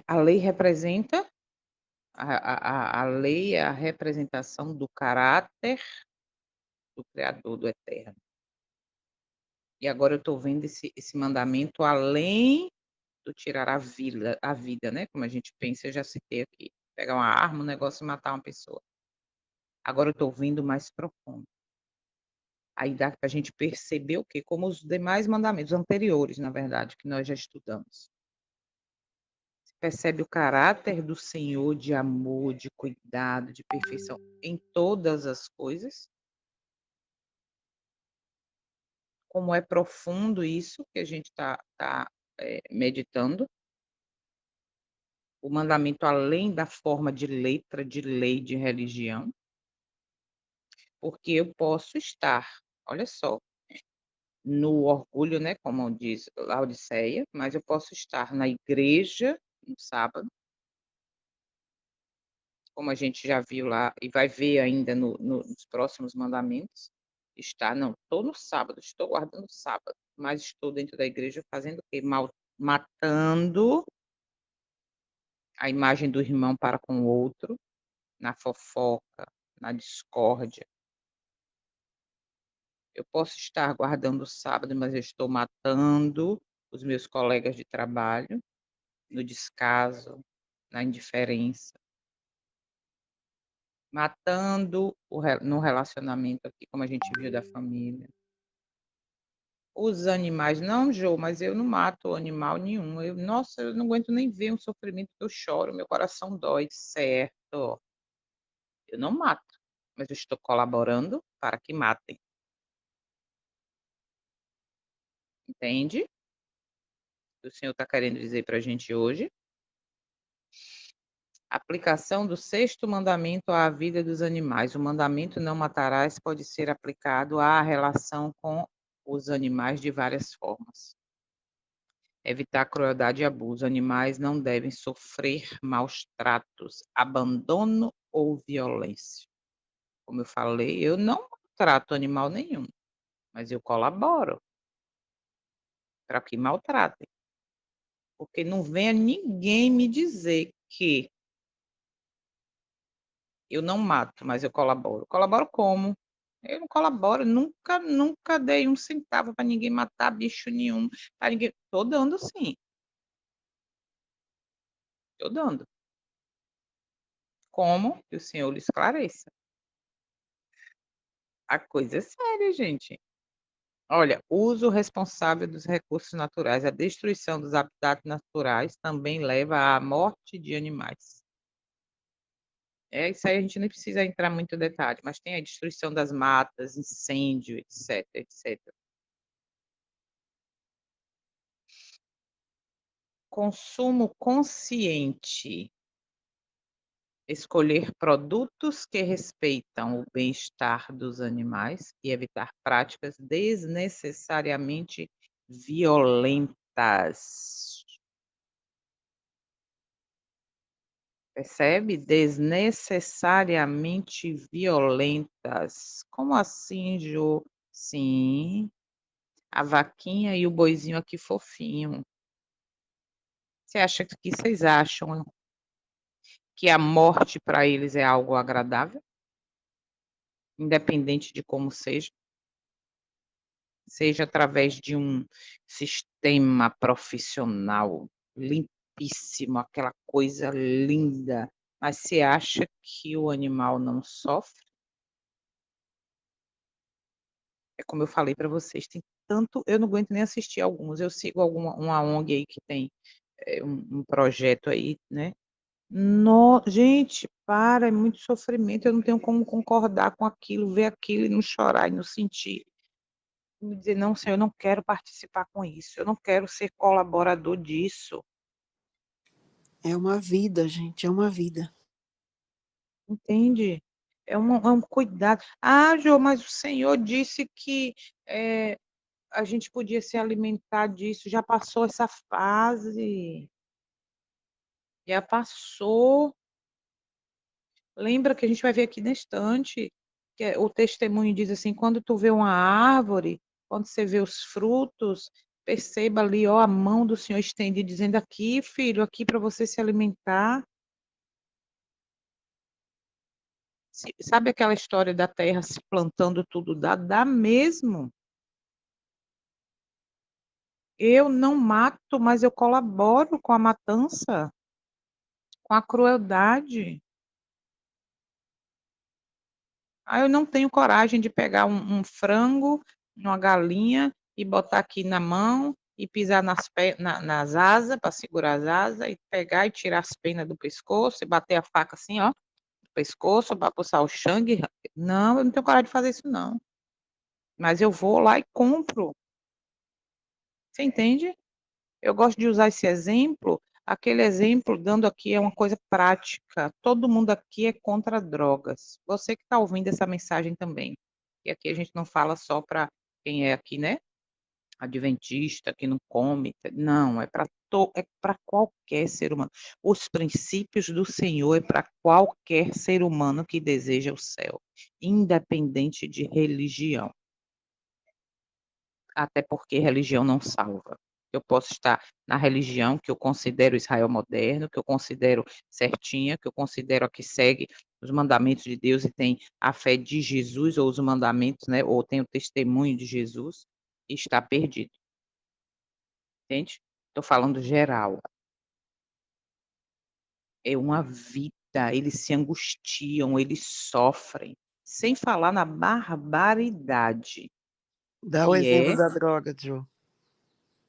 a lei representa, a lei é a representação do caráter do Criador, do Eterno. E agora eu estou vendo esse mandamento além do tirar a vida, né, como a gente pensa, eu já citei aqui, pegar uma arma, um negócio e matar uma pessoa. Agora eu estou vindo mais profundo. Aí dá para a gente perceber o quê? Como os demais mandamentos anteriores, na verdade, que nós já estudamos. Você percebe o caráter do Senhor de amor, de cuidado, de perfeição em todas as coisas? Como é profundo isso que a gente está meditando? O mandamento além da forma de letra, de lei, de religião? Porque eu posso estar, olha só, no orgulho, né, como diz Laodiceia, mas eu posso estar na igreja no sábado, como a gente já viu lá e vai ver ainda nos próximos mandamentos, estar não, estou no sábado, estou guardando o sábado, mas estou dentro da igreja fazendo o quê? Matando a imagem do irmão para com o outro, na fofoca, na discórdia. Eu posso estar guardando o sábado, mas eu estou matando os meus colegas de trabalho, no descaso, na indiferença, matando no relacionamento aqui, como a gente viu da família. Os animais, não, Jô, mas eu não mato animal nenhum. Nossa, eu não aguento nem ver um sofrimento que eu choro, meu coração dói, certo. Eu não mato, mas eu estou colaborando para que matem, entende? O que o Senhor está querendo dizer para a gente hoje? Aplicação do sexto mandamento à vida dos animais. O mandamento não matarás pode ser aplicado à relação com os animais de várias formas. Evitar crueldade e abuso. Animais não devem sofrer maus tratos, abandono ou violência. Como eu falei, eu não maltrato animal nenhum, mas eu colaboro para que maltratem. Porque não venha ninguém me dizer que Eu não mato, mas eu colaboro. Colaboro como? Eu não colaboro, nunca dei um centavo para ninguém matar bicho nenhum, para ninguém tô dando sim, tô dando. Como? Que o senhor lhe esclareça. A coisa é séria, gente. Olha, uso responsável dos recursos naturais, a destruição dos habitats naturais também leva à morte de animais. É, isso aí a gente nem precisa entrar muito em detalhe, mas tem a destruição das matas, incêndio, etc, etc. Consumo consciente. Escolher produtos que respeitam o bem-estar dos animais e evitar práticas desnecessariamente violentas. Percebe? Desnecessariamente violentas. Como assim, Jô? Sim, a vaquinha e o boizinho aqui fofinho. Vocês acham que a morte para eles é algo agradável? Independente de como seja? Seja através de um sistema profissional limpíssimo, aquela coisa linda, mas você acha que o animal não sofre? É como eu falei para vocês, tem tanto eu não aguento nem assistir alguns, eu sigo uma ONG aí que tem, um projeto aí, né. Gente, para, é muito sofrimento, eu não tenho como concordar com aquilo, ver aquilo e não chorar e não sentir. Me dizer: "Não, senhor, eu não quero participar com isso, eu não quero ser colaborador disso", É uma vida, gente, é uma vida. entende? É um cuidado. "Ah, Jô, mas o senhor disse que, a gente podia se alimentar disso", já passou essa fase, já passou. Lembra que a gente vai ver aqui na estante, que o testemunho diz assim: "Quando tu vê uma árvore, quando você vê os frutos, perceba ali, ó, a mão do Senhor estendida dizendo: 'Aqui, filho, aqui para você se alimentar'". Sabe aquela história da terra se plantando tudo dá? Dá mesmo. Eu não mato, mas eu colaboro com a matança, com a crueldade. Aí eu não tenho coragem de pegar um frango, uma galinha e botar aqui na mão e pisar nas asas, para segurar as asas e pegar e tirar as penas do pescoço e bater a faca assim, ó, no pescoço para puxar o sangue. Não, eu não tenho coragem de fazer isso não. Mas eu vou lá e compro, você entende? Eu gosto de usar esse exemplo, aquele exemplo dando aqui é uma coisa prática, todo mundo aqui é contra drogas. Você que está ouvindo essa mensagem também, e aqui a gente não fala só para quem é aqui, né, adventista, que não come, não, é para qualquer ser humano. Os princípios do Senhor é para qualquer ser humano que deseja o céu, independente de religião. Até porque religião não salva. Eu posso estar na religião que eu considero Israel moderno, que eu considero certinha, que eu considero a que segue os mandamentos de Deus e tem a fé de Jesus ou os mandamentos, né, ou tem o testemunho de Jesus, e está perdido, entende? Estou falando geral. É uma vida, eles se angustiam, eles sofrem, sem falar na barbaridade Dá o que exemplo é. da droga, Jô.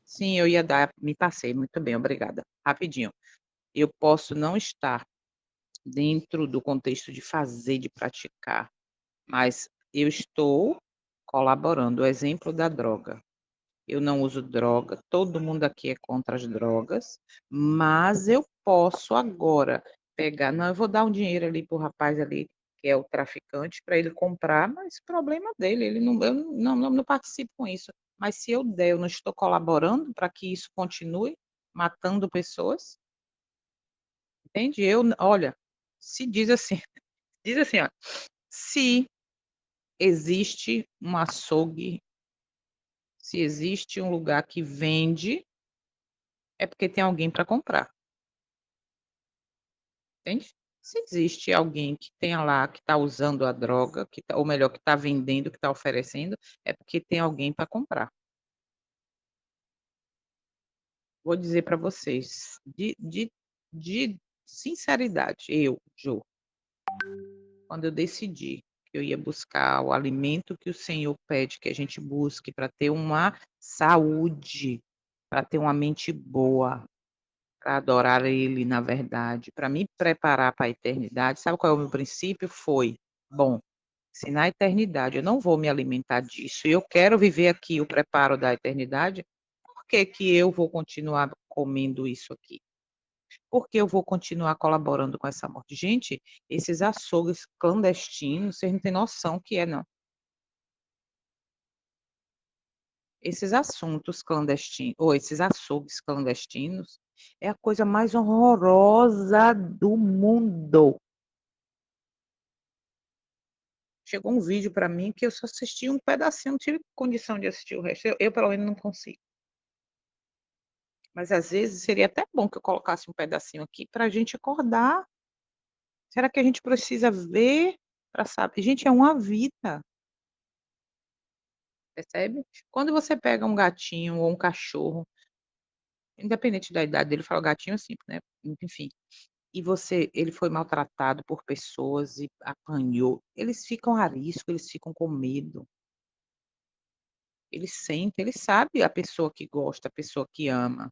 Sim, eu ia dar, me passei, muito bem, obrigada. Rapidinho. Eu posso não estar dentro do contexto de fazer, de praticar, mas eu estou colaborando. O exemplo da droga. Eu não uso droga, todo mundo aqui é contra as drogas, mas eu posso agora pegar, não, eu vou dar um dinheiro ali para o rapaz ali, que é o traficante, para ele comprar, mas problema dele, ele não, eu não participo com isso. Mas se eu der, eu não estou colaborando para que isso continue matando pessoas, entende? Olha, se diz assim, diz assim, ó, se existe um açougue, se existe um lugar que vende, é porque tem alguém para comprar, entende? Se existe alguém que tenha lá, que está usando a droga, ou melhor, que está vendendo, que está oferecendo, é porque tem alguém para comprar. Vou dizer para vocês, de sinceridade, eu, Jo, quando eu decidi que eu ia buscar o alimento que o Senhor pede que a gente busque para ter uma saúde, para ter uma mente boa, para adorar Ele na verdade, para me preparar para a eternidade, sabe qual é o meu princípio? Foi: "Bom, se na eternidade eu não vou me alimentar disso e eu quero viver aqui o preparo da eternidade, por que que eu vou continuar comendo isso aqui? Por que eu vou continuar colaborando com essa morte?". Gente, esses açougues clandestinos, vocês não têm noção o que é não. Esses assuntos clandestinos ou esses açougues clandestinos, é a coisa mais horrorosa do mundo. Chegou um vídeo para mim que eu só assisti um pedacinho, não tive condição de assistir o resto, eu pelo menos não consigo. Mas às vezes seria até bom que eu colocasse um pedacinho aqui para a gente acordar. Será que a gente precisa ver para saber? Gente, é uma vida, percebe? Quando você pega um gatinho ou um cachorro, independente da idade dele, eu falo gatinho assim, né, enfim, e ele foi maltratado por pessoas e apanhou, eles ficam arisco, eles ficam com medo, eles sentem, eles sabem a pessoa que gosta, a pessoa que ama.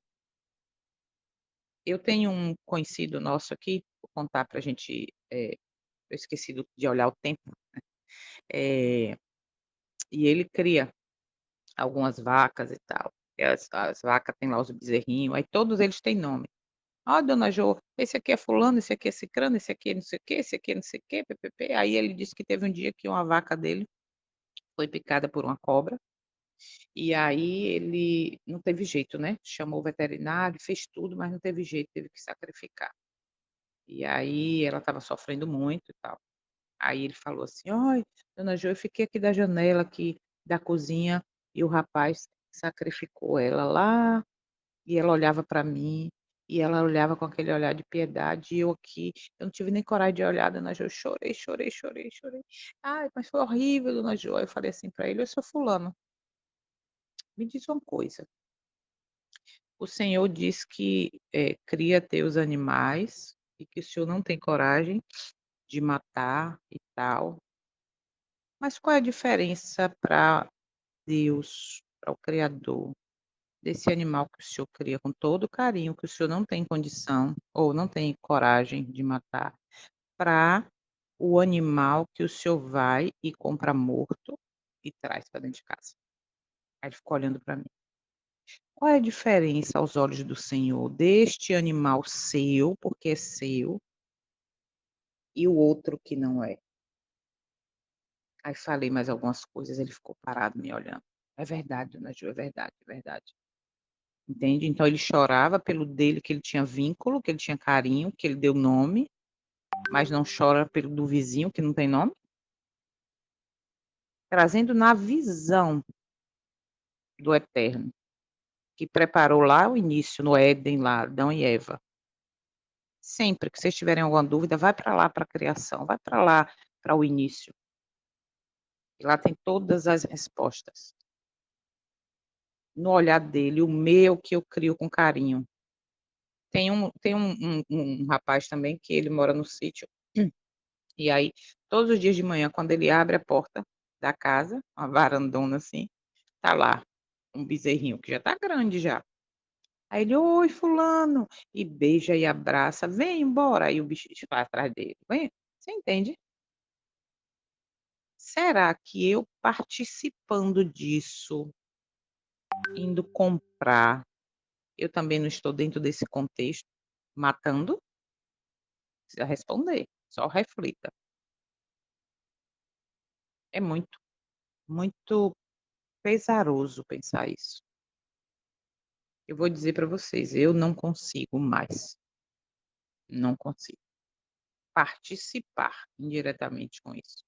Eu tenho um conhecido nosso aqui, vou contar pra gente, eu esqueci de olhar o tempo, eh, e ele cria algumas vacas e tal, e as vacas têm lá os bezerrinhos, aí todos eles têm nome. "Ó, dona Jo, esse aqui é fulano, esse aqui é cicrano, esse aqui é não sei o quê, esse aqui é não sei o quê, pê-pê-pê". Aí ele disse que teve um dia que uma vaca dele foi picada por uma cobra, e aí ele não teve jeito, né, chamou o veterinário, fez tudo, mas não teve jeito, teve que sacrificar. E aí ela estava sofrendo muito e tal. Aí ele falou assim: "Ai, dona Jo, eu fiquei aqui da janela aqui da cozinha e o rapaz sacrificou ela lá, e ela olhava para mim, e ela olhava com aquele olhar de piedade, e eu aqui, eu não tive nem coragem de olhar, dona Jo, eu chorei, chorei, chorei, chorei. Ai, mas foi horrível, dona Jo". Aí eu falei assim para ele: "Ô, seu fulano, me diz uma coisa, o senhor diz que, cria teus animais e que o senhor não tem coragem de matar e tal, mas qual é a diferença para Deus, para o criador, desse animal que o senhor cria com todo carinho, que o senhor não tem condição ou não tem coragem de matar, para o animal que o senhor vai e compra morto e traz para dentro de casa?". Aí ele ficou olhando para mim. "Qual é a diferença aos olhos do Senhor deste animal seu, porque é seu, e o outro que não é?". Aí falei mais algumas coisas, ele ficou parado me olhando. "É verdade, dona Ju, é verdade, é verdade". Entende? Então ele chorava pelo dele que ele tinha vínculo, que ele tinha carinho, que ele deu nome, mas não chora pelo do vizinho que não tem nome? Trazendo na visão do Eterno, que preparou lá o início, no Éden lá, Adão e Eva. Sempre que vocês tiverem alguma dúvida, vai para lá para a criação, vai para lá para o início, e lá tem todas as respostas. No olhar dele, o meu que eu crio com carinho. Tem um rapaz também que ele mora no sítio. E aí, todos os dias de manhã, quando ele abre a porta da casa, uma varandona assim, tá lá um bezerrinho que já tá grande já. Aí ele: "Oi, fulano", e beija e abraça: "Vem embora", aí o bicho vai atrás dele. Vem, você entende? Será que eu participando disso, indo comprar, eu também não estou dentro desse contexto, matando? Precisa responder, só reflita. É muito, muito pesaroso pensar isso. Eu vou dizer para vocês, eu não consigo mais, não consigo participar indiretamente com isso.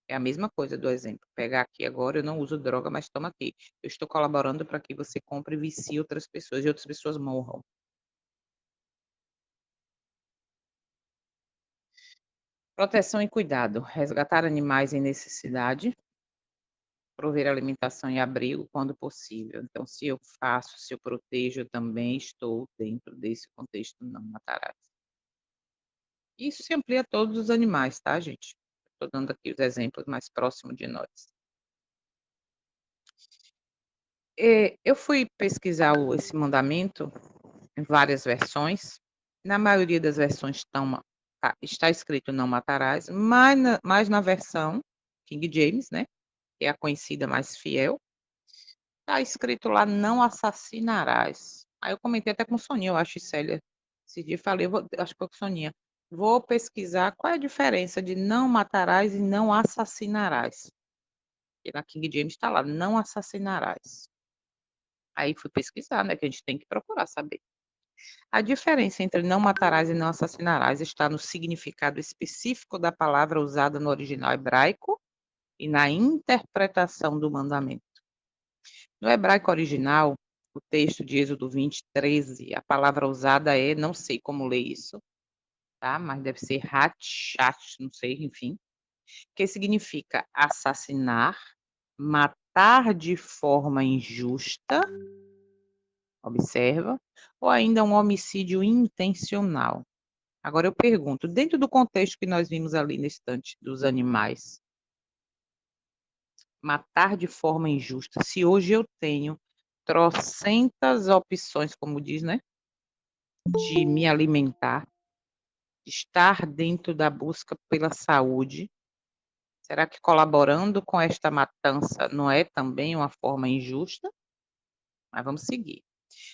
É a mesma coisa do exemplo, pegar aqui agora, eu não uso droga, mas toma aqui. Eu estou colaborando para que você compre e vicie outras pessoas e outras pessoas morram. Proteção e cuidado, resgatar animais em necessidade, prover alimentação e abrigo quando possível. Então, se eu faço, se eu protejo, eu também estou dentro desse contexto não matarás. Isso se amplia a todos os animais, tá, gente? Estou dando aqui os exemplos mais próximos de nós. Eu fui pesquisar esse mandamento em várias versões. Na maioria das versões está escrito não matarás, mas na versão King James, né, que é a conhecida mais fiel, está escrito lá não assassinarás. Aí eu comentei até com Soninha, eu acho, e Célia, esse dia falei, acho que foi com Soninha, vou pesquisar qual é a diferença de não matarás e não assassinarás. E na King James está lá, não assassinarás. Aí fui pesquisar, né, que a gente tem que procurar saber. A diferença entre não matarás e não assassinarás está no significado específico da palavra usada no original hebraico e na interpretação do mandamento. No hebraico original, o texto de Êxodo 20:13, a palavra usada é, não sei como ler isso, tá? Mas deve ser hatchat, não sei, enfim, que significa assassinar, matar de forma injusta, observa, ou ainda um homicídio intencional. Agora eu pergunto, dentro do contexto que nós vimos ali na estante dos animais, matar de forma injusta, se hoje eu tenho trocentas opções, como diz, né, de me alimentar, de estar dentro da busca pela saúde, será que colaborando com esta matança não é também uma forma injusta? Mas vamos seguir.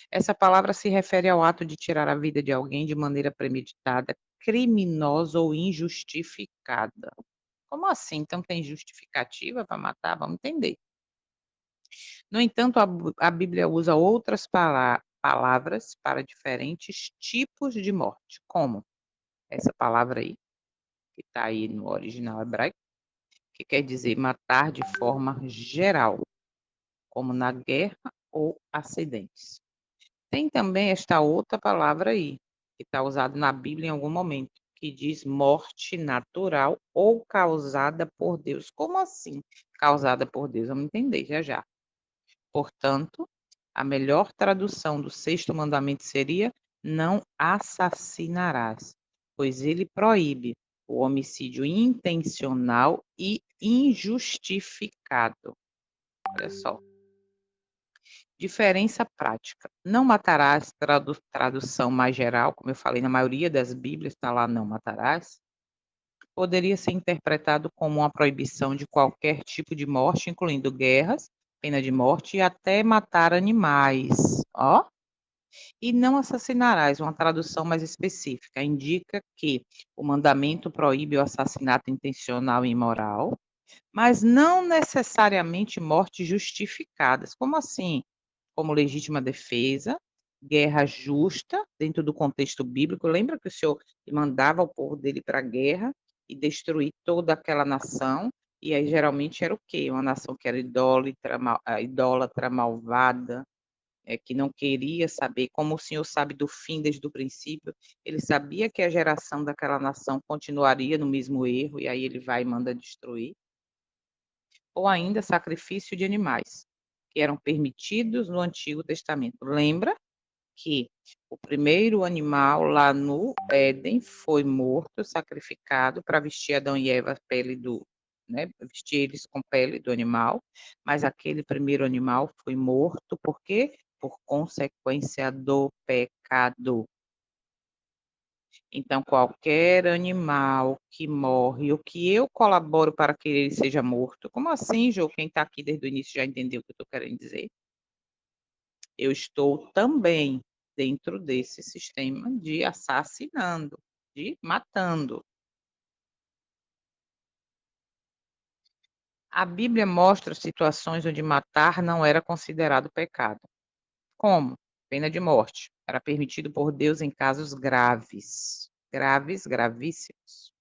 Essa palavra se refere ao ato de tirar a vida de alguém de maneira premeditada, criminosa ou injustificada. Como assim? Então tem justificativa para matar? Vamos entender. No entanto, a Bíblia usa outras palavras para diferentes tipos de morte, como essa palavra aí, que está aí no original hebraico, que quer dizer matar de forma geral, como na guerra ou acidentes. Tem também esta outra palavra aí, que está usada na Bíblia em algum momento, que diz morte natural ou causada por Deus. Como assim causada por Deus? Vamos entender já já. Portanto, a melhor tradução do sexto mandamento seria: não assassinarás, pois ele proíbe o homicídio intencional e injustificado. Olha só. Diferença prática. Não matarás, tradução mais geral, como eu falei, na maioria das Bíblias está lá não matarás, poderia ser interpretado como uma proibição de qualquer tipo de morte, incluindo guerras, pena de morte e até matar animais. Ó, e não assassinarás, uma tradução mais específica, indica que o mandamento proíbe o assassinato intencional e imoral, mas não necessariamente mortes justificadas. Como assim? Como legítima defesa, guerra justa, dentro do contexto bíblico. Lembra que o Senhor mandava o povo dele para a guerra e destruir toda aquela nação? E aí geralmente era o quê? Uma nação que era idólatra, malvada, que não queria saber, como o Senhor sabe do fim desde o princípio, ele sabia que a geração daquela nação continuaria no mesmo erro, e aí ele vai e manda destruir. Ou ainda sacrifício de animais, que eram permitidos no Antigo Testamento. Lembra que o primeiro animal lá no Éden foi morto, sacrificado para vestir Adão e Eva a pele né, vestir eles com pele do animal, mas aquele primeiro animal foi morto por quê? Por consequência do pecado. Então, qualquer animal que morre ou que eu colaboro para que ele seja morto, como assim, Jô? Quem está aqui desde o início já entendeu o que eu estou querendo dizer? Eu estou também dentro desse sistema de assassinando, de matando. A Bíblia mostra situações onde matar não era considerado pecado. Como? Pena de morte. Era permitido por Deus em casos graves. Graves, gravíssimos.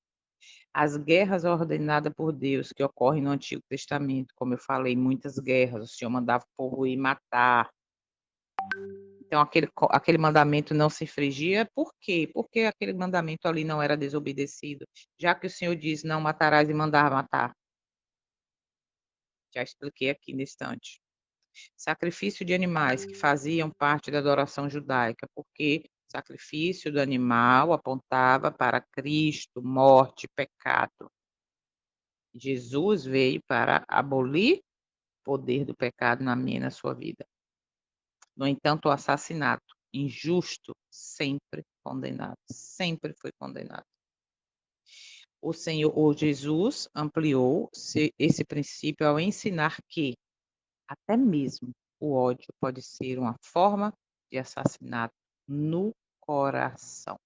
As guerras ordenadas por Deus que ocorrem no Antigo Testamento, como eu falei, muitas guerras, o Senhor mandava o povo ir matar. Então aquele mandamento não se infringia, por quê? Porque aquele mandamento ali não era desobedecido, já que o Senhor diz: "Não matarás" e mandar matar. Já expliquei aqui nesse instante. Sacrifício de animais que faziam parte da adoração judaica, porque sacrifício do animal apontava para Cristo, morte, pecado. Jesus veio para abolir o poder do pecado na minha e na sua vida. No entanto, o assassinato injusto sempre condenado, sempre foi condenado. O Jesus ampliou esse princípio ao ensinar que até mesmo o ódio pode ser uma forma de assassinato no coração.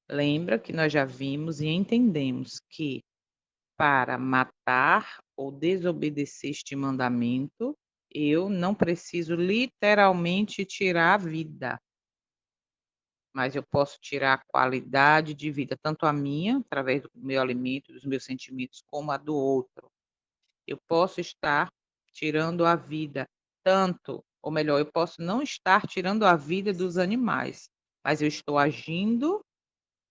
Lembra que nós já vimos e entendemos que para matar ou desobedecer este mandamento, eu não preciso literalmente tirar a vida, mas eu posso tirar a qualidade de vida, tanto a minha, através do meu alimento, dos meus sentimentos, como a do outro. Eu posso estar tirando a vida tanto, ou melhor, eu posso não estar tirando a vida dos animais, mas eu estou agindo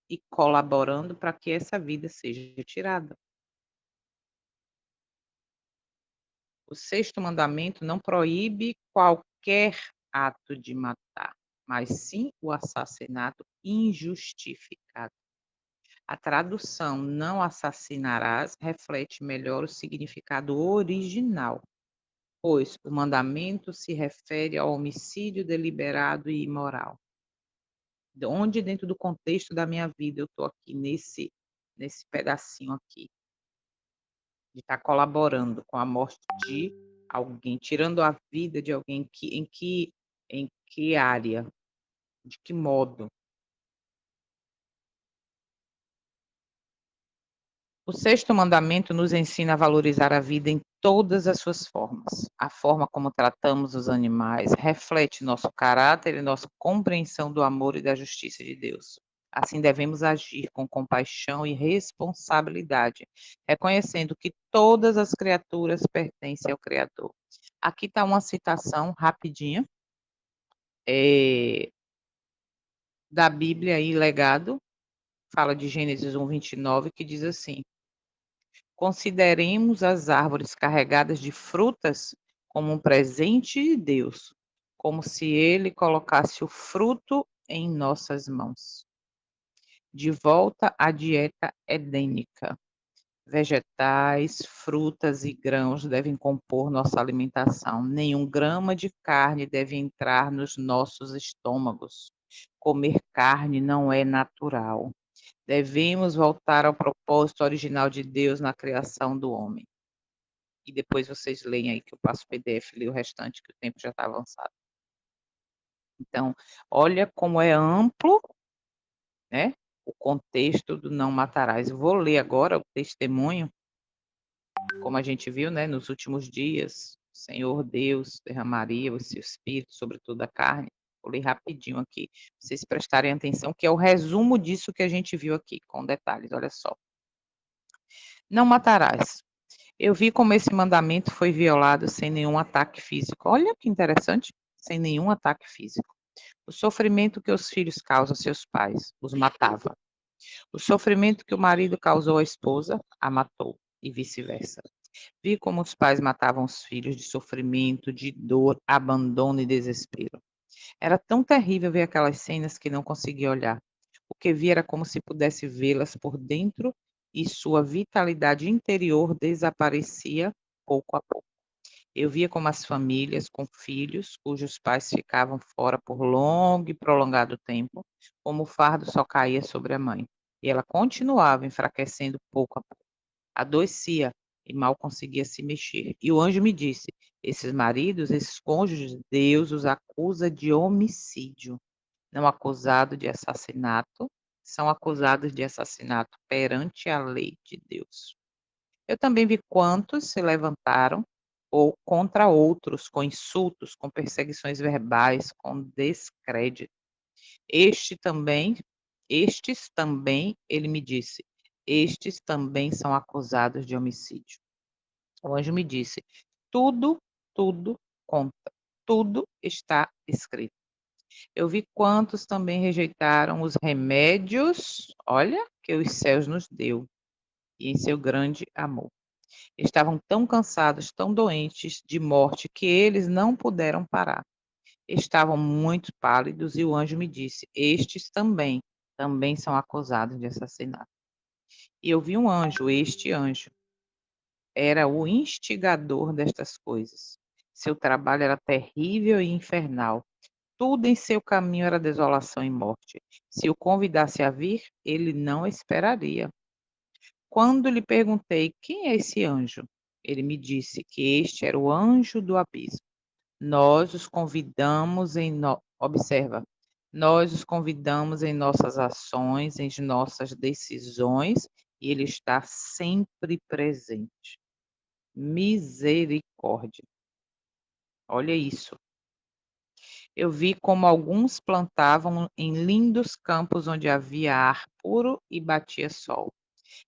e colaborando para que essa vida seja tirada. O sexto mandamento não proíbe qualquer ato de matar, mas sim o assassinato injustificado. A tradução "não assassinarás" reflete melhor o significado original, pois o mandamento se refere ao homicídio deliberado e imoral. De onde dentro do contexto da minha vida eu estou aqui nesse pedacinho aqui, de estar colaborando com a morte de alguém, tirando a vida de alguém, em que área, de que modo? O sexto mandamento nos ensina a valorizar a vida em todas as suas formas. A forma como tratamos os animais reflete nosso caráter e nossa compreensão do amor e da justiça de Deus. Assim devemos agir com compaixão e responsabilidade, reconhecendo que todas as criaturas pertencem ao Criador. Aqui está uma citação rapidinha, da Bíblia aí, Legado, fala de Gênesis 1:29, que diz assim: consideremos as árvores carregadas de frutas como um presente de Deus, como se Ele colocasse o fruto em nossas mãos. De volta à dieta edênica. Vegetais, frutas e grãos devem compor nossa alimentação. Nenhum grama de carne deve entrar nos nossos estômagos. Comer carne não é natural. Devemos voltar ao propósito original de Deus na criação do homem. E depois vocês leem aí que eu passo o PDF, leio o restante, que o tempo já está avançado. Então, olha como é amplo, né, o contexto do não matarás. Eu vou ler agora o testemunho, como a gente viu, né, nos últimos dias, o Senhor Deus derramaria o seu espírito sobre toda a carne. Vou ler rapidinho aqui, pra vocês prestarem atenção, que é o resumo disso que a gente viu aqui, com detalhes, olha só. Não matarás. Eu vi como esse mandamento foi violado sem nenhum ataque físico. Olha que interessante, sem nenhum ataque físico. O sofrimento que os filhos causam a seus pais os matava. O sofrimento que o marido causou à esposa a matou, e vice-versa. Vi como os pais matavam os filhos de sofrimento, de dor, abandono e desespero. Era tão terrível ver aquelas cenas que não conseguia olhar. O que vi era como se pudesse vê-las por dentro e sua vitalidade interior desaparecia pouco a pouco. Eu via como as famílias com filhos cujos pais ficavam fora por longo e prolongado tempo, como o fardo só caía sobre a mãe, e ela continuava enfraquecendo pouco a pouco. Adoecia e mal conseguia se mexer. E o anjo me disse: esses maridos, esses cônjuges, Deus os acusa de homicídio, não acusado de assassinato, são acusados de assassinato perante a lei de Deus. Eu também vi quantos se levantaram ou contra outros com insultos, com perseguições verbais, com descrédito. Este também, estes também, ele me disse, estes também são acusados de homicídio. O anjo me disse: tudo, tudo conta, tudo está escrito. Eu vi quantos também rejeitaram os remédios, olha, que os céus nos deu, e em seu grande amor. Estavam tão cansados, tão doentes de morte, que eles não puderam parar. Estavam muito pálidos e o anjo me disse: Estes também são acusados de assassinato. E eu vi um anjo, este anjo era o instigador destas coisas. Seu trabalho era terrível e infernal. Tudo em seu caminho era desolação e morte. Se o convidasse a vir, ele não esperaria. Quando lhe perguntei: Quem é esse anjo? Ele me disse que este era o anjo do abismo. Nós os convidamos em no observa, nós os convidamos em nossas ações, em nossas decisões, e ele está sempre presente. Misericórdia. Olha isso. Eu vi como alguns plantavam em lindos campos onde havia ar puro e batia sol.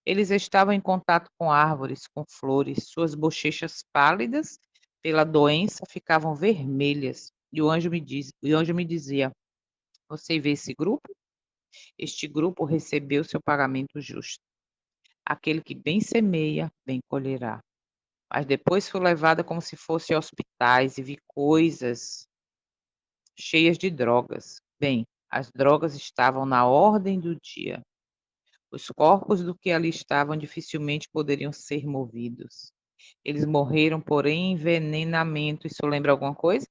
Eles estavam em contato com árvores, com flores, suas bochechas pálidas pela doença ficavam vermelhas. E o anjo me dizia: Você vê esse grupo? Este grupo recebeu seu pagamento justo. Aquele que bem semeia, bem colherá. Mas depois fui levada como se fosse a hospitais e vi coisas cheias de drogas. Bem, as drogas estavam na ordem do dia. Os corpos do que ali estavam dificilmente poderiam ser movidos. Eles morreram por envenenamento. Isso lembra alguma coisa?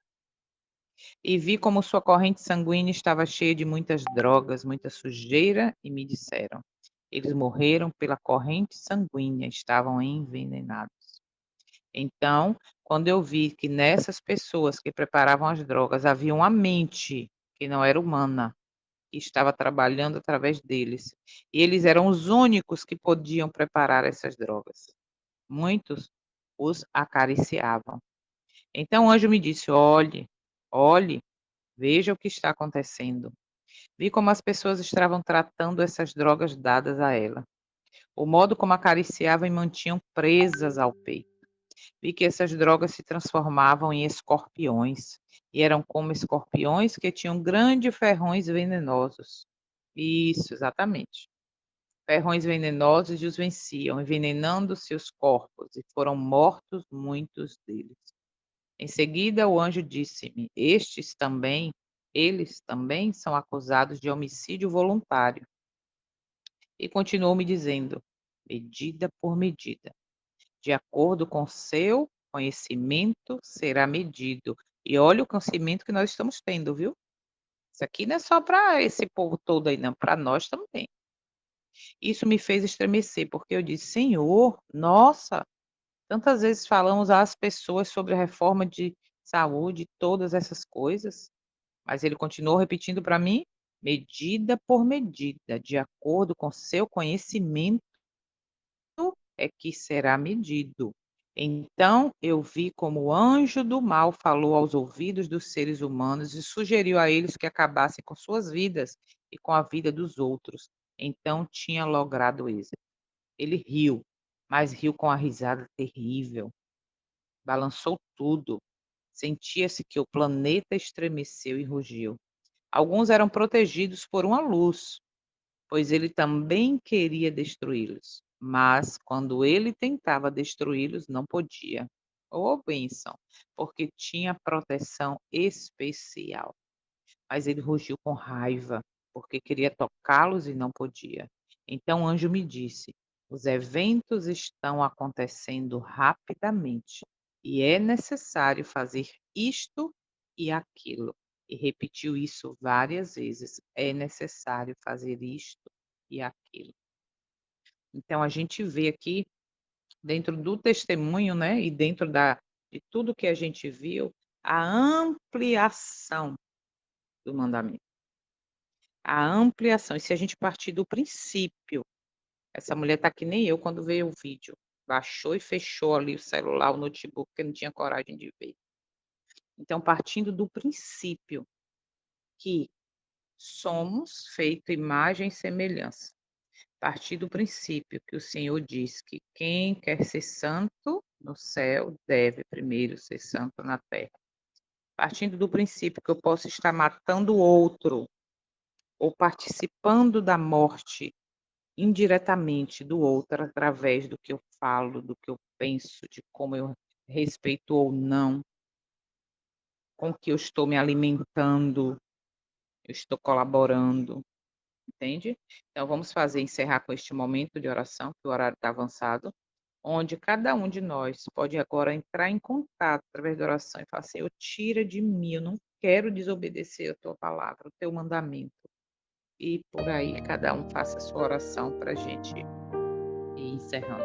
E vi como sua corrente sanguínea estava cheia de muitas drogas, muita sujeira, e me disseram: eles morreram pela corrente sanguínea, estavam envenenados. Então, quando eu vi que nessas pessoas que preparavam as drogas havia uma mente que não era humana, que estava trabalhando através deles, e eles eram os únicos que podiam preparar essas drogas. Muitos os acariciavam. Então o anjo me disse: Olhe, olhe, veja o que está acontecendo. Vi como as pessoas estavam tratando essas drogas dadas a ela. O modo como acariciavam e mantinham presas ao peito. Vi que essas drogas se transformavam em escorpiões, e eram como escorpiões que tinham grandes ferrões venenosos. Isso, exatamente. Ferrões venenosos e os venciam, envenenando seus corpos, e foram mortos muitos deles. Em seguida, o anjo disse-me: eles também são acusados de homicídio voluntário. E continuou me dizendo: medida por medida, de acordo com seu conhecimento, será medido. E olha o conhecimento que nós estamos tendo, viu? Isso aqui não é só para esse povo todo aí, não, para nós também. Isso me fez estremecer, porque eu disse: Senhor, nossa, tantas vezes falamos às pessoas sobre a reforma de saúde, todas essas coisas, mas ele continuou repetindo para mim, medida por medida, de acordo com seu conhecimento é que será medido. Então eu vi como o anjo do mal falou aos ouvidos dos seres humanos e sugeriu a eles que acabassem com suas vidas e com a vida dos outros. Então tinha logrado êxito. Ele riu, mas riu com a risada terrível. Balançou tudo. Sentia-se que o planeta estremeceu e rugiu. Alguns eram protegidos por uma luz, pois ele também queria destruí-los. Mas quando ele tentava destruí-los, não podia. Oh, bênção, porque tinha proteção especial. Mas ele rugiu com raiva, porque queria tocá-los e não podia. Então o anjo me disse: Os eventos estão acontecendo rapidamente e é necessário fazer isto e aquilo. E repetiu isso várias vezes: é necessário fazer isto e aquilo. Então a gente vê aqui, dentro do testemunho, né, e dentro de tudo que a gente viu, a ampliação do mandamento. A ampliação, e se a gente partir do princípio, essa mulher tá que nem eu quando veio o vídeo, baixou e fechou ali o celular, o notebook, porque não tinha coragem de ver. Então partindo do princípio que somos feito imagem e semelhança, partir do princípio que o Senhor diz que quem quer ser santo no céu deve primeiro ser santo na terra. partindo do princípio que eu posso estar matando o outro ou participando da morte indiretamente do outro através do que eu falo, do que eu penso, de como eu respeito ou não, com que eu estou me alimentando, eu estou colaborando, entende? Então vamos encerrar com este momento de oração, que o horário está avançado, onde cada um de nós pode agora entrar em contato através da oração e falar assim: eu tira de mim, eu não quero desobedecer a tua palavra, o teu mandamento. E por aí cada um faça a sua oração para a gente ir encerrando.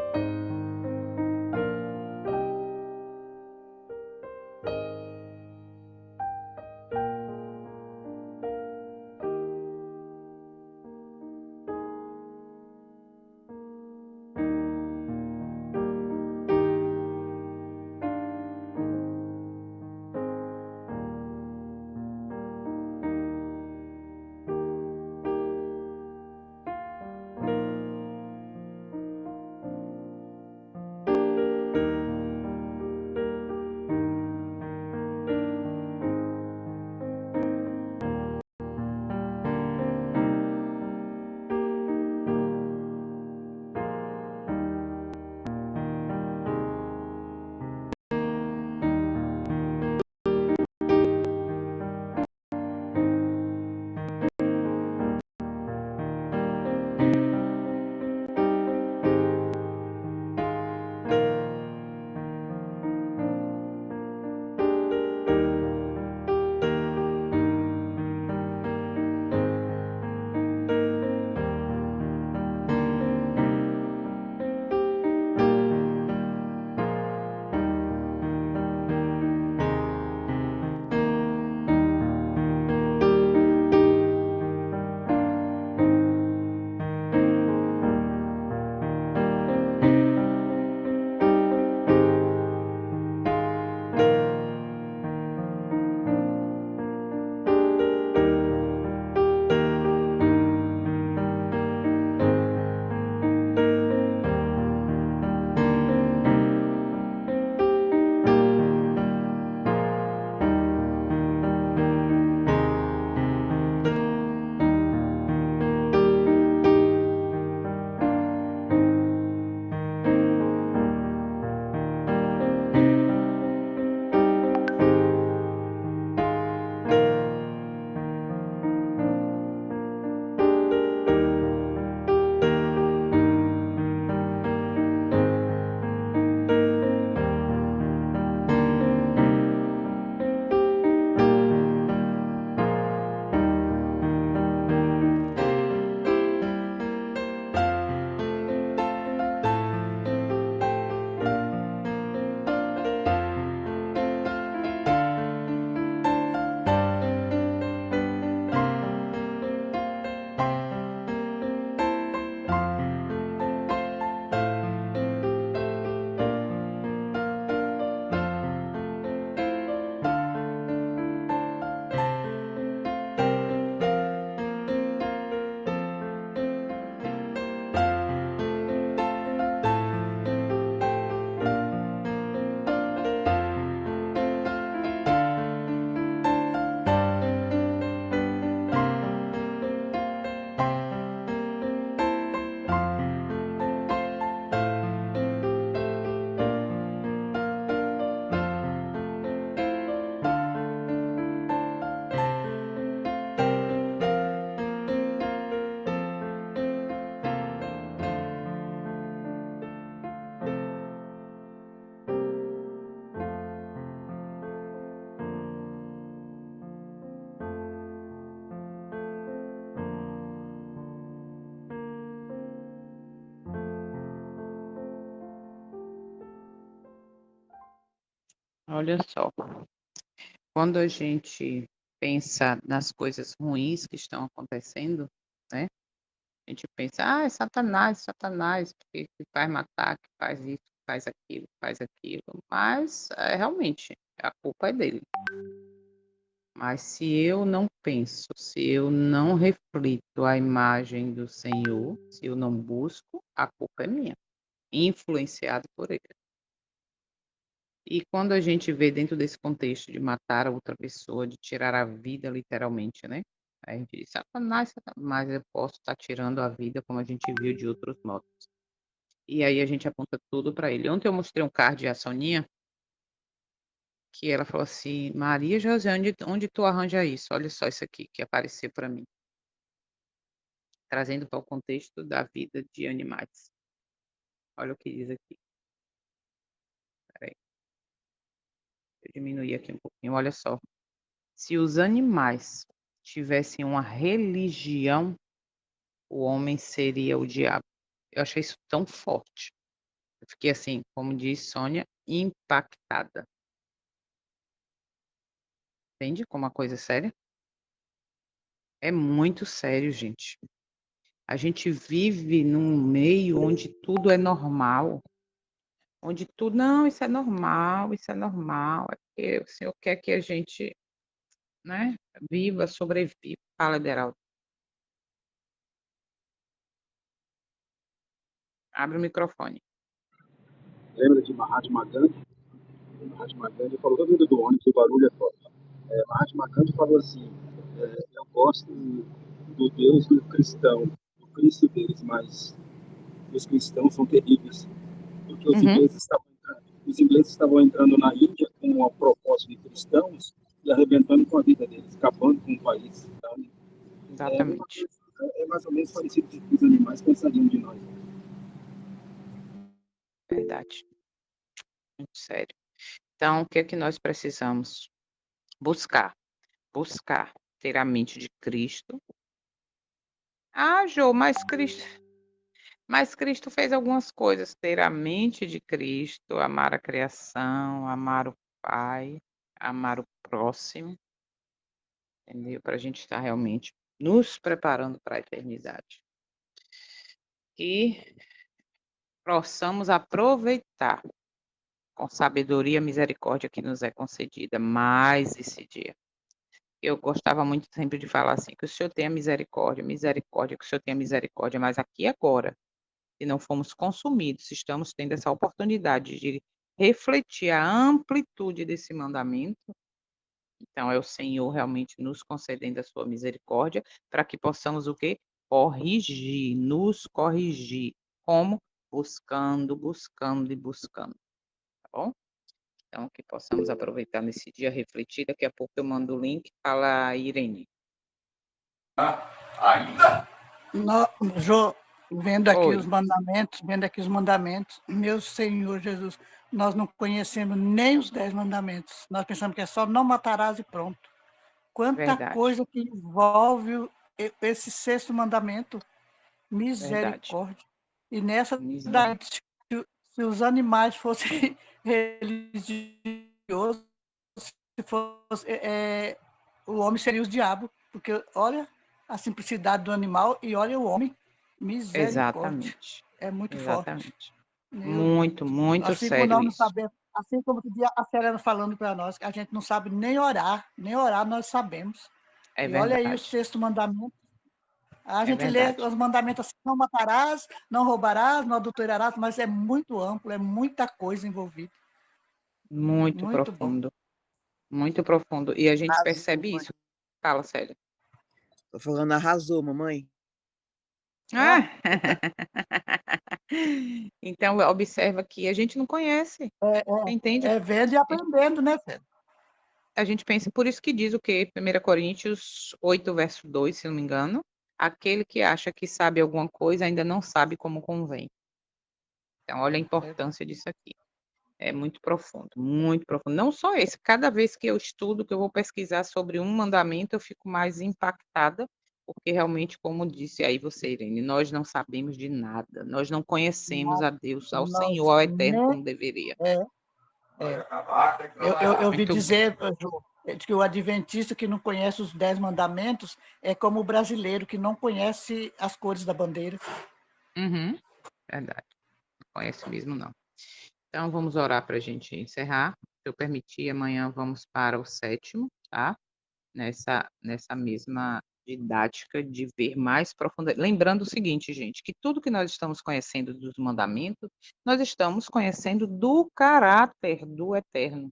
Olha só, quando a gente pensa nas coisas ruins que estão acontecendo, né? A gente pensa: "Ah, é Satanás, Satanás, porque que faz matar, que faz isso, que faz aquilo, que faz aquilo", mas, realmente, a culpa é dele. Mas se eu não penso, se eu não reflito a imagem do Senhor, se eu não busco, a culpa é minha, influenciado por ele. E quando a gente vê dentro desse contexto de matar a outra pessoa, de tirar a vida literalmente, né, aí a gente diz: "Satanás, mas eu posso estar tirando a vida como a gente viu de outros modos". E aí a gente aponta tudo para ele. Ontem eu mostrei um card à Soninha, que ela falou assim: "Maria José, onde tu arranja isso? Olha só isso aqui que apareceu para mim", trazendo para o contexto da vida de animais. Olha o que diz aqui, espera aí, deixa eu diminuir aqui um pouquinho, olha só: "Se os animais tivessem uma religião, o homem seria o diabo". Eu achei isso tão forte. Eu fiquei assim, como diz Sônia, impactada. Entende como a coisa é séria? É muito sério, gente. A gente vive num meio onde tudo é normal, onde tudo: "Não, isso é normal, é porque o senhor quer que a gente, né, viva, sobreviva". Fala, Beraldo, abre o microfone. Lembra de Mahatma Gandhi? Mahatma Gandhi falou, todo mundo do ônibus, o barulho é forte. Mahatma Gandhi falou assim, eu gosto do Deus do cristão, do Cristo deles, mas os cristãos são terríveis, porque Uhum, os ingleses estavam entrando na Índia com a propósito de cristãos e arrebentando com a vida deles, acabando com o país. Então, exatamente. é mais ou menos parecido com o que os animais pensariam de nós. Verdade, muito sério. Então, o que é que nós precisamos? Buscar, buscar ter a mente de Cristo. "Ah, Jô, mas Cristo fez algumas coisas". Ter a mente de Cristo, amar a criação, amar o Pai, amar o próximo, entendeu? Para a gente estar realmente nos preparando para a eternidade. E possamos aproveitar com sabedoria a misericórdia que nos é concedida mais esse dia. Eu gostava muito sempre de falar assim: "Que o Senhor tenha misericórdia, misericórdia, que o Senhor tenha misericórdia", mas aqui e agora, se não fomos consumidos, se estamos tendo essa oportunidade de refletir a amplitude desse mandamento, então é o Senhor realmente nos concedendo a sua misericórdia, para que possamos o quê? Corrigir, nos corrigir. Como? Buscando, buscando e buscando, tá bom? Então que possamos aproveitar nesse dia, refletir, daqui a pouco eu mando o link. Fala, Irene. Nó- Jô, Oi, vendo aqui os mandamentos, meu Senhor Jesus, nós não conhecemos nem os 10 mandamentos. Nós pensamos que é só não matarás e pronto. Quanta verdade, coisa que envolve esse sexto mandamento, verdade. misericórdia. E nessa daí, Misericórdia. se os animais fossem religiosos, se fosse, o homem seria os diabos, porque olha a simplicidade do animal e olha o homem, misericórdia, Exatamente, é muito forte. exatamente. Meu Deus. Muito, muito Assim como sério nós não isso. sabemos, assim como que dia a Célia falando para nós, que a gente não sabe nem orar nós sabemos. É E olha aí o verdade, sexto mandamento. A é gente lê verdade. os mandamentos assim, não matarás, não roubarás, não adulterarás, mas é muito amplo, é muita coisa envolvida. Muito Muito bom. profundo, muito profundo. E a gente Arrasou, percebe mãe. isso. Fala, Célia. Tô falando arrasou, mamãe. Ah, Ah! Então observa que a gente não conhece, você entende? é vendo e aprendendo, né, Fê? A gente pensa, por isso que diz o quê? 1 Coríntios 8, verso 2, se não me engano: "Aquele que acha que sabe alguma coisa ainda não sabe como convém". Então olha a Verdade. importância disso aqui. É muito profundo, muito profundo. Não só esse, cada vez que eu estudo, que eu vou pesquisar sobre um mandamento, eu fico mais impactada, porque realmente, como disse aí você, Irene, nós não sabemos de nada, nós não conhecemos Nós, a Deus, ao nós Senhor, ao Eterno, nem. como deveria. É, eu ouvi Muito dizer, Ju, que o adventista que não conhece os 10 mandamentos é como o brasileiro que não conhece as cores da bandeira. uhum, verdade, não conheço mesmo não. Então vamos orar para a gente encerrar. Se eu permitir, amanhã vamos para o sétimo, tá? Nessa mesma didática de ver mais profunda lembrando o seguinte, gente, que tudo que nós estamos conhecendo dos mandamentos, nós estamos conhecendo do caráter do Eterno.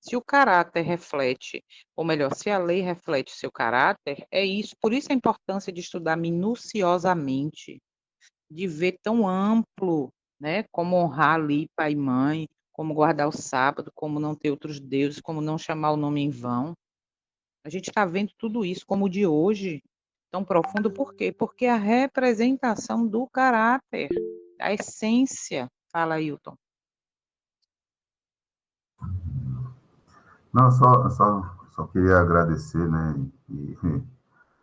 Se o caráter reflete, ou melhor, se a lei reflete o seu caráter, é isso. Por isso a importância de estudar minuciosamente, de ver tão amplo, né, como honrar ali pai e mãe, como guardar o sábado, como não ter outros deuses, como não chamar o nome em vão. A gente está vendo tudo isso como o de hoje, tão profundo, por quê? Porque é a representação do caráter, a essência. Fala, Ailton. Não, só queria agradecer, né? E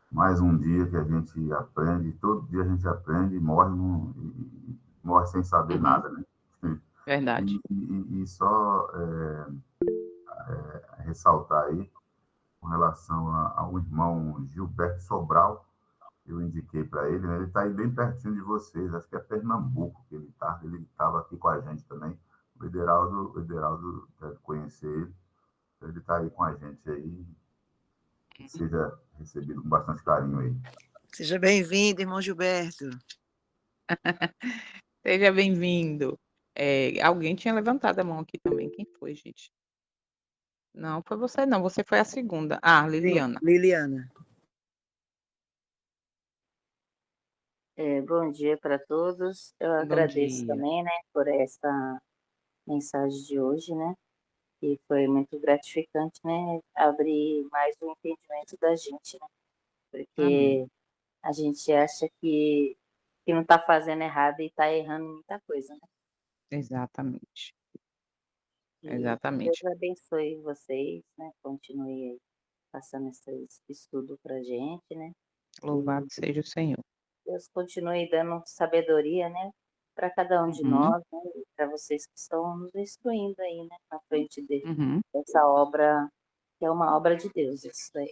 mais um dia que a gente aprende, todo dia a gente aprende e morre, e morre sem saber Uhum, nada, né? verdade. E só ressaltar aí, com relação ao irmão Gilberto Sobral, eu indiquei para ele, né? Ele está aí bem pertinho de vocês, acho que é Pernambuco que ele estava aqui com a gente também. O Ederaldo deve conhecer ele, então ele está aí com a gente aí, que seja recebido com bastante carinho aí. Seja bem-vindo, irmão Gilberto. Seja bem-vindo. Alguém tinha levantado a mão aqui também. Quem foi, gente? Não, foi você não, você foi a segunda. Ah, Sim, Liliana. Liliana. Bom dia para todos. Eu Bom agradeço dia. também, né, por essa mensagem de hoje, né, e foi muito gratificante, né, abrir mais o entendimento da gente, né, Amém. porque a gente acha que não está fazendo errado e está errando muita coisa, né. Exatamente, E Deus exatamente. abençoe vocês, né, continue aí passando esse estudo para gente, né, Louvado e seja o Senhor. Deus continue dando sabedoria, né, para cada um de Uhum, nós, né, e para vocês que estão nos instruindo aí, né, na frente uhum, dessa obra, que é uma obra de Deus, isso daí.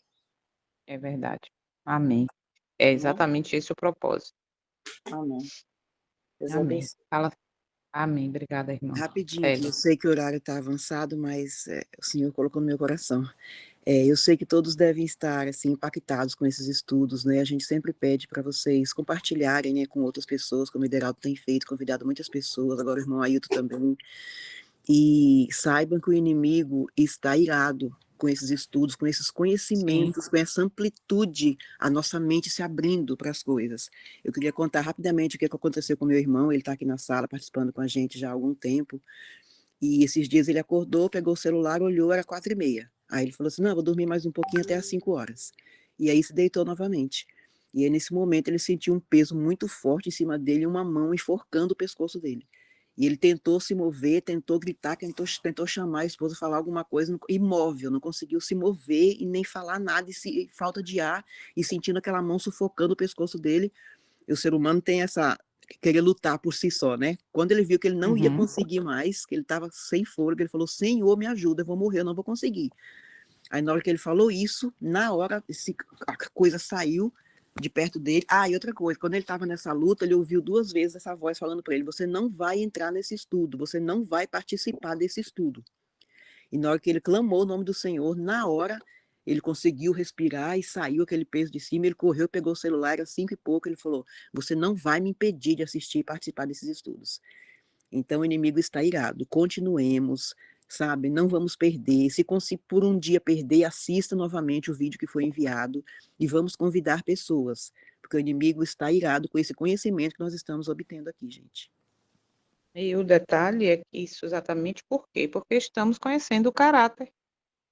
é verdade. Amém. É Amém? exatamente esse o propósito. Amém. Deus Amém. abençoe. Fala amém, obrigada, irmã. Rapidinho aqui, eu Célia. sei que o horário está avançado, mas o Senhor colocou no meu coração. Eu sei que todos devem estar assim impactados com esses estudos, né? A gente sempre pede para vocês compartilharem, né, com outras pessoas, como o Lideraldo tem feito, convidado muitas pessoas, agora o irmão Ailton também. E saibam que o inimigo está irado com esses estudos, com esses Sim. conhecimentos, com essa amplitude, a nossa mente se abrindo para as coisas. Eu queria contar rapidamente o que aconteceu com meu irmão, ele está aqui na sala participando com a gente já há algum tempo, e esses dias ele acordou, pegou o celular, olhou, era 4h30. Aí ele falou assim, não, vou dormir mais um pouquinho até às 5 horas. E aí se deitou novamente. E aí nesse momento ele sentiu um peso muito forte em cima dele, e uma mão enforcando o pescoço dele. E ele tentou se mover, tentou gritar, tentou chamar a esposa, falar alguma coisa, imóvel, não conseguiu se mover e nem falar nada, falta de ar, e sentindo aquela mão sufocando o pescoço dele. E o ser humano tem essa querer lutar por si só, né? Quando ele viu que ele não ia Uhum, conseguir mais, que ele estava sem fôlego, ele falou: Senhor, me ajuda, eu vou morrer, eu não vou conseguir. Aí na hora que ele falou isso, na hora a coisa saiu de perto dele. Ah, e outra coisa, quando ele estava nessa luta, ele ouviu 2 vezes essa voz falando para ele: você não vai entrar nesse estudo, você não vai participar desse estudo. E na hora que ele clamou o nome do Senhor, na hora ele conseguiu respirar e saiu aquele peso de cima. Ele correu, pegou o celular, era 5 e pouco. Ele falou: você não vai me impedir de assistir e participar desses estudos. Então o inimigo está irado. Continuemos, sabe? Não vamos perder. Se por um dia perder, assista novamente o vídeo que foi enviado e vamos convidar pessoas, porque o inimigo está irado com esse conhecimento que nós estamos obtendo aqui, gente. E o detalhe é que isso exatamente por quê? Porque estamos conhecendo o caráter.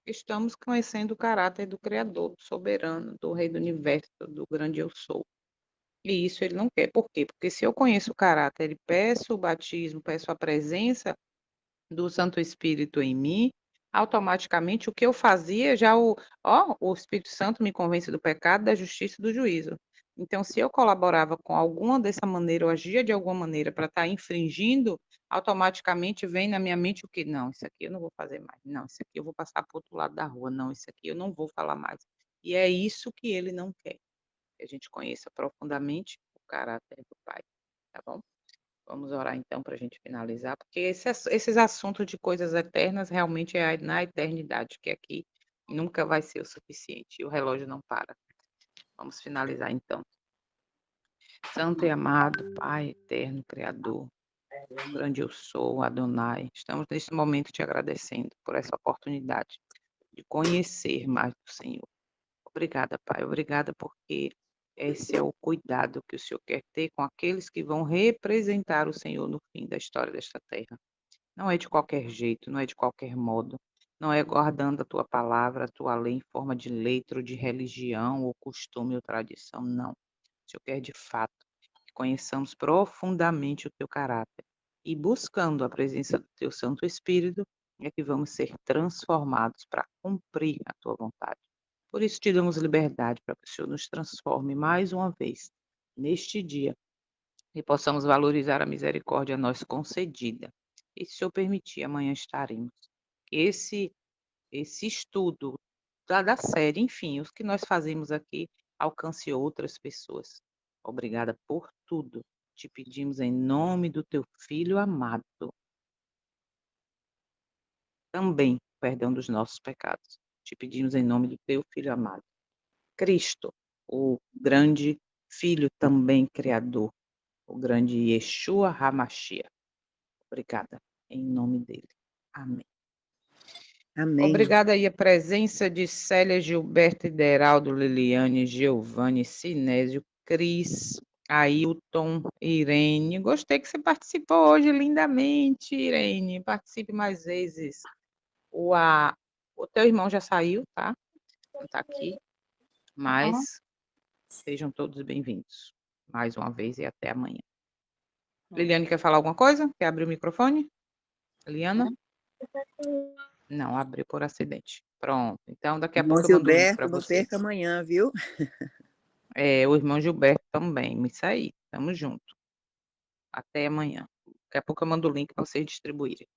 Estamos conhecendo o caráter do Criador, do soberano, do Rei do Universo, do grande eu sou. E isso ele não quer. Por quê? Porque se eu conheço o caráter e peço o batismo, peço a presença do Santo Espírito em mim, automaticamente o que eu fazia já o Espírito Santo me convence do pecado, da justiça e do juízo. Então, se eu colaborava com alguma dessa maneira, ou agia de alguma maneira para estar infringindo, automaticamente vem na minha mente o que? Não, isso aqui eu não vou fazer mais. Não, isso aqui eu vou passar para o outro lado da rua. Não, isso aqui eu não vou falar mais. E é isso que ele não quer, que a gente conheça profundamente o caráter do Pai, tá bom? Vamos orar então para a gente finalizar, porque esses assuntos de coisas eternas realmente é na eternidade, que aqui nunca vai ser o suficiente, e o relógio não para. Vamos finalizar então. Santo e amado Pai eterno, Criador, grande eu sou, Adonai, estamos neste momento te agradecendo por essa oportunidade de conhecer mais do Senhor. Obrigada, Pai, obrigada porque esse é o cuidado que o Senhor quer ter com aqueles que vão representar o Senhor no fim da história desta terra. Não é de qualquer jeito, não é de qualquer modo, não é guardando a tua palavra, a tua lei em forma de letra, ou de religião, ou costume ou tradição, não. O Senhor quer de fato que conheçamos profundamente o teu caráter e buscando a presença do teu Santo Espírito é que vamos ser transformados para cumprir a tua vontade. Por isso te damos liberdade para que o Senhor nos transforme mais uma vez neste dia e possamos valorizar a misericórdia a nós concedida. E se eu permitir, amanhã estaremos. Que esse estudo da série, enfim, os que nós fazemos aqui, alcance outras pessoas. Obrigada por tudo. Te pedimos em nome do teu Filho amado. Também perdão dos nossos pecados. Te pedimos em nome do teu Filho amado. Cristo, o grande Filho também Criador, o grande Yeshua HaMashiach. Obrigada, em nome dele. Amém. Amém. Obrigada aí a presença de Célia, Gilberto, Ideraldo, Liliane, Giovanni, Sinésio, Cris, Ailton, Irene. Gostei que você participou hoje lindamente, Irene. Participe mais vezes. O teu irmão já saiu, tá? Não está aqui, mas sejam todos bem-vindos. Mais uma vez e até amanhã. Liliane quer falar alguma coisa? Quer abrir o microfone? Liliana? Não, abriu por acidente. Pronto. Então, daqui a Irmão pouco eu mando o link para Gilberto, não vocês. perca amanhã, viu? O irmão Gilberto também. Isso aí. Tamo junto. Até amanhã. Daqui a pouco eu mando o link para vocês distribuírem.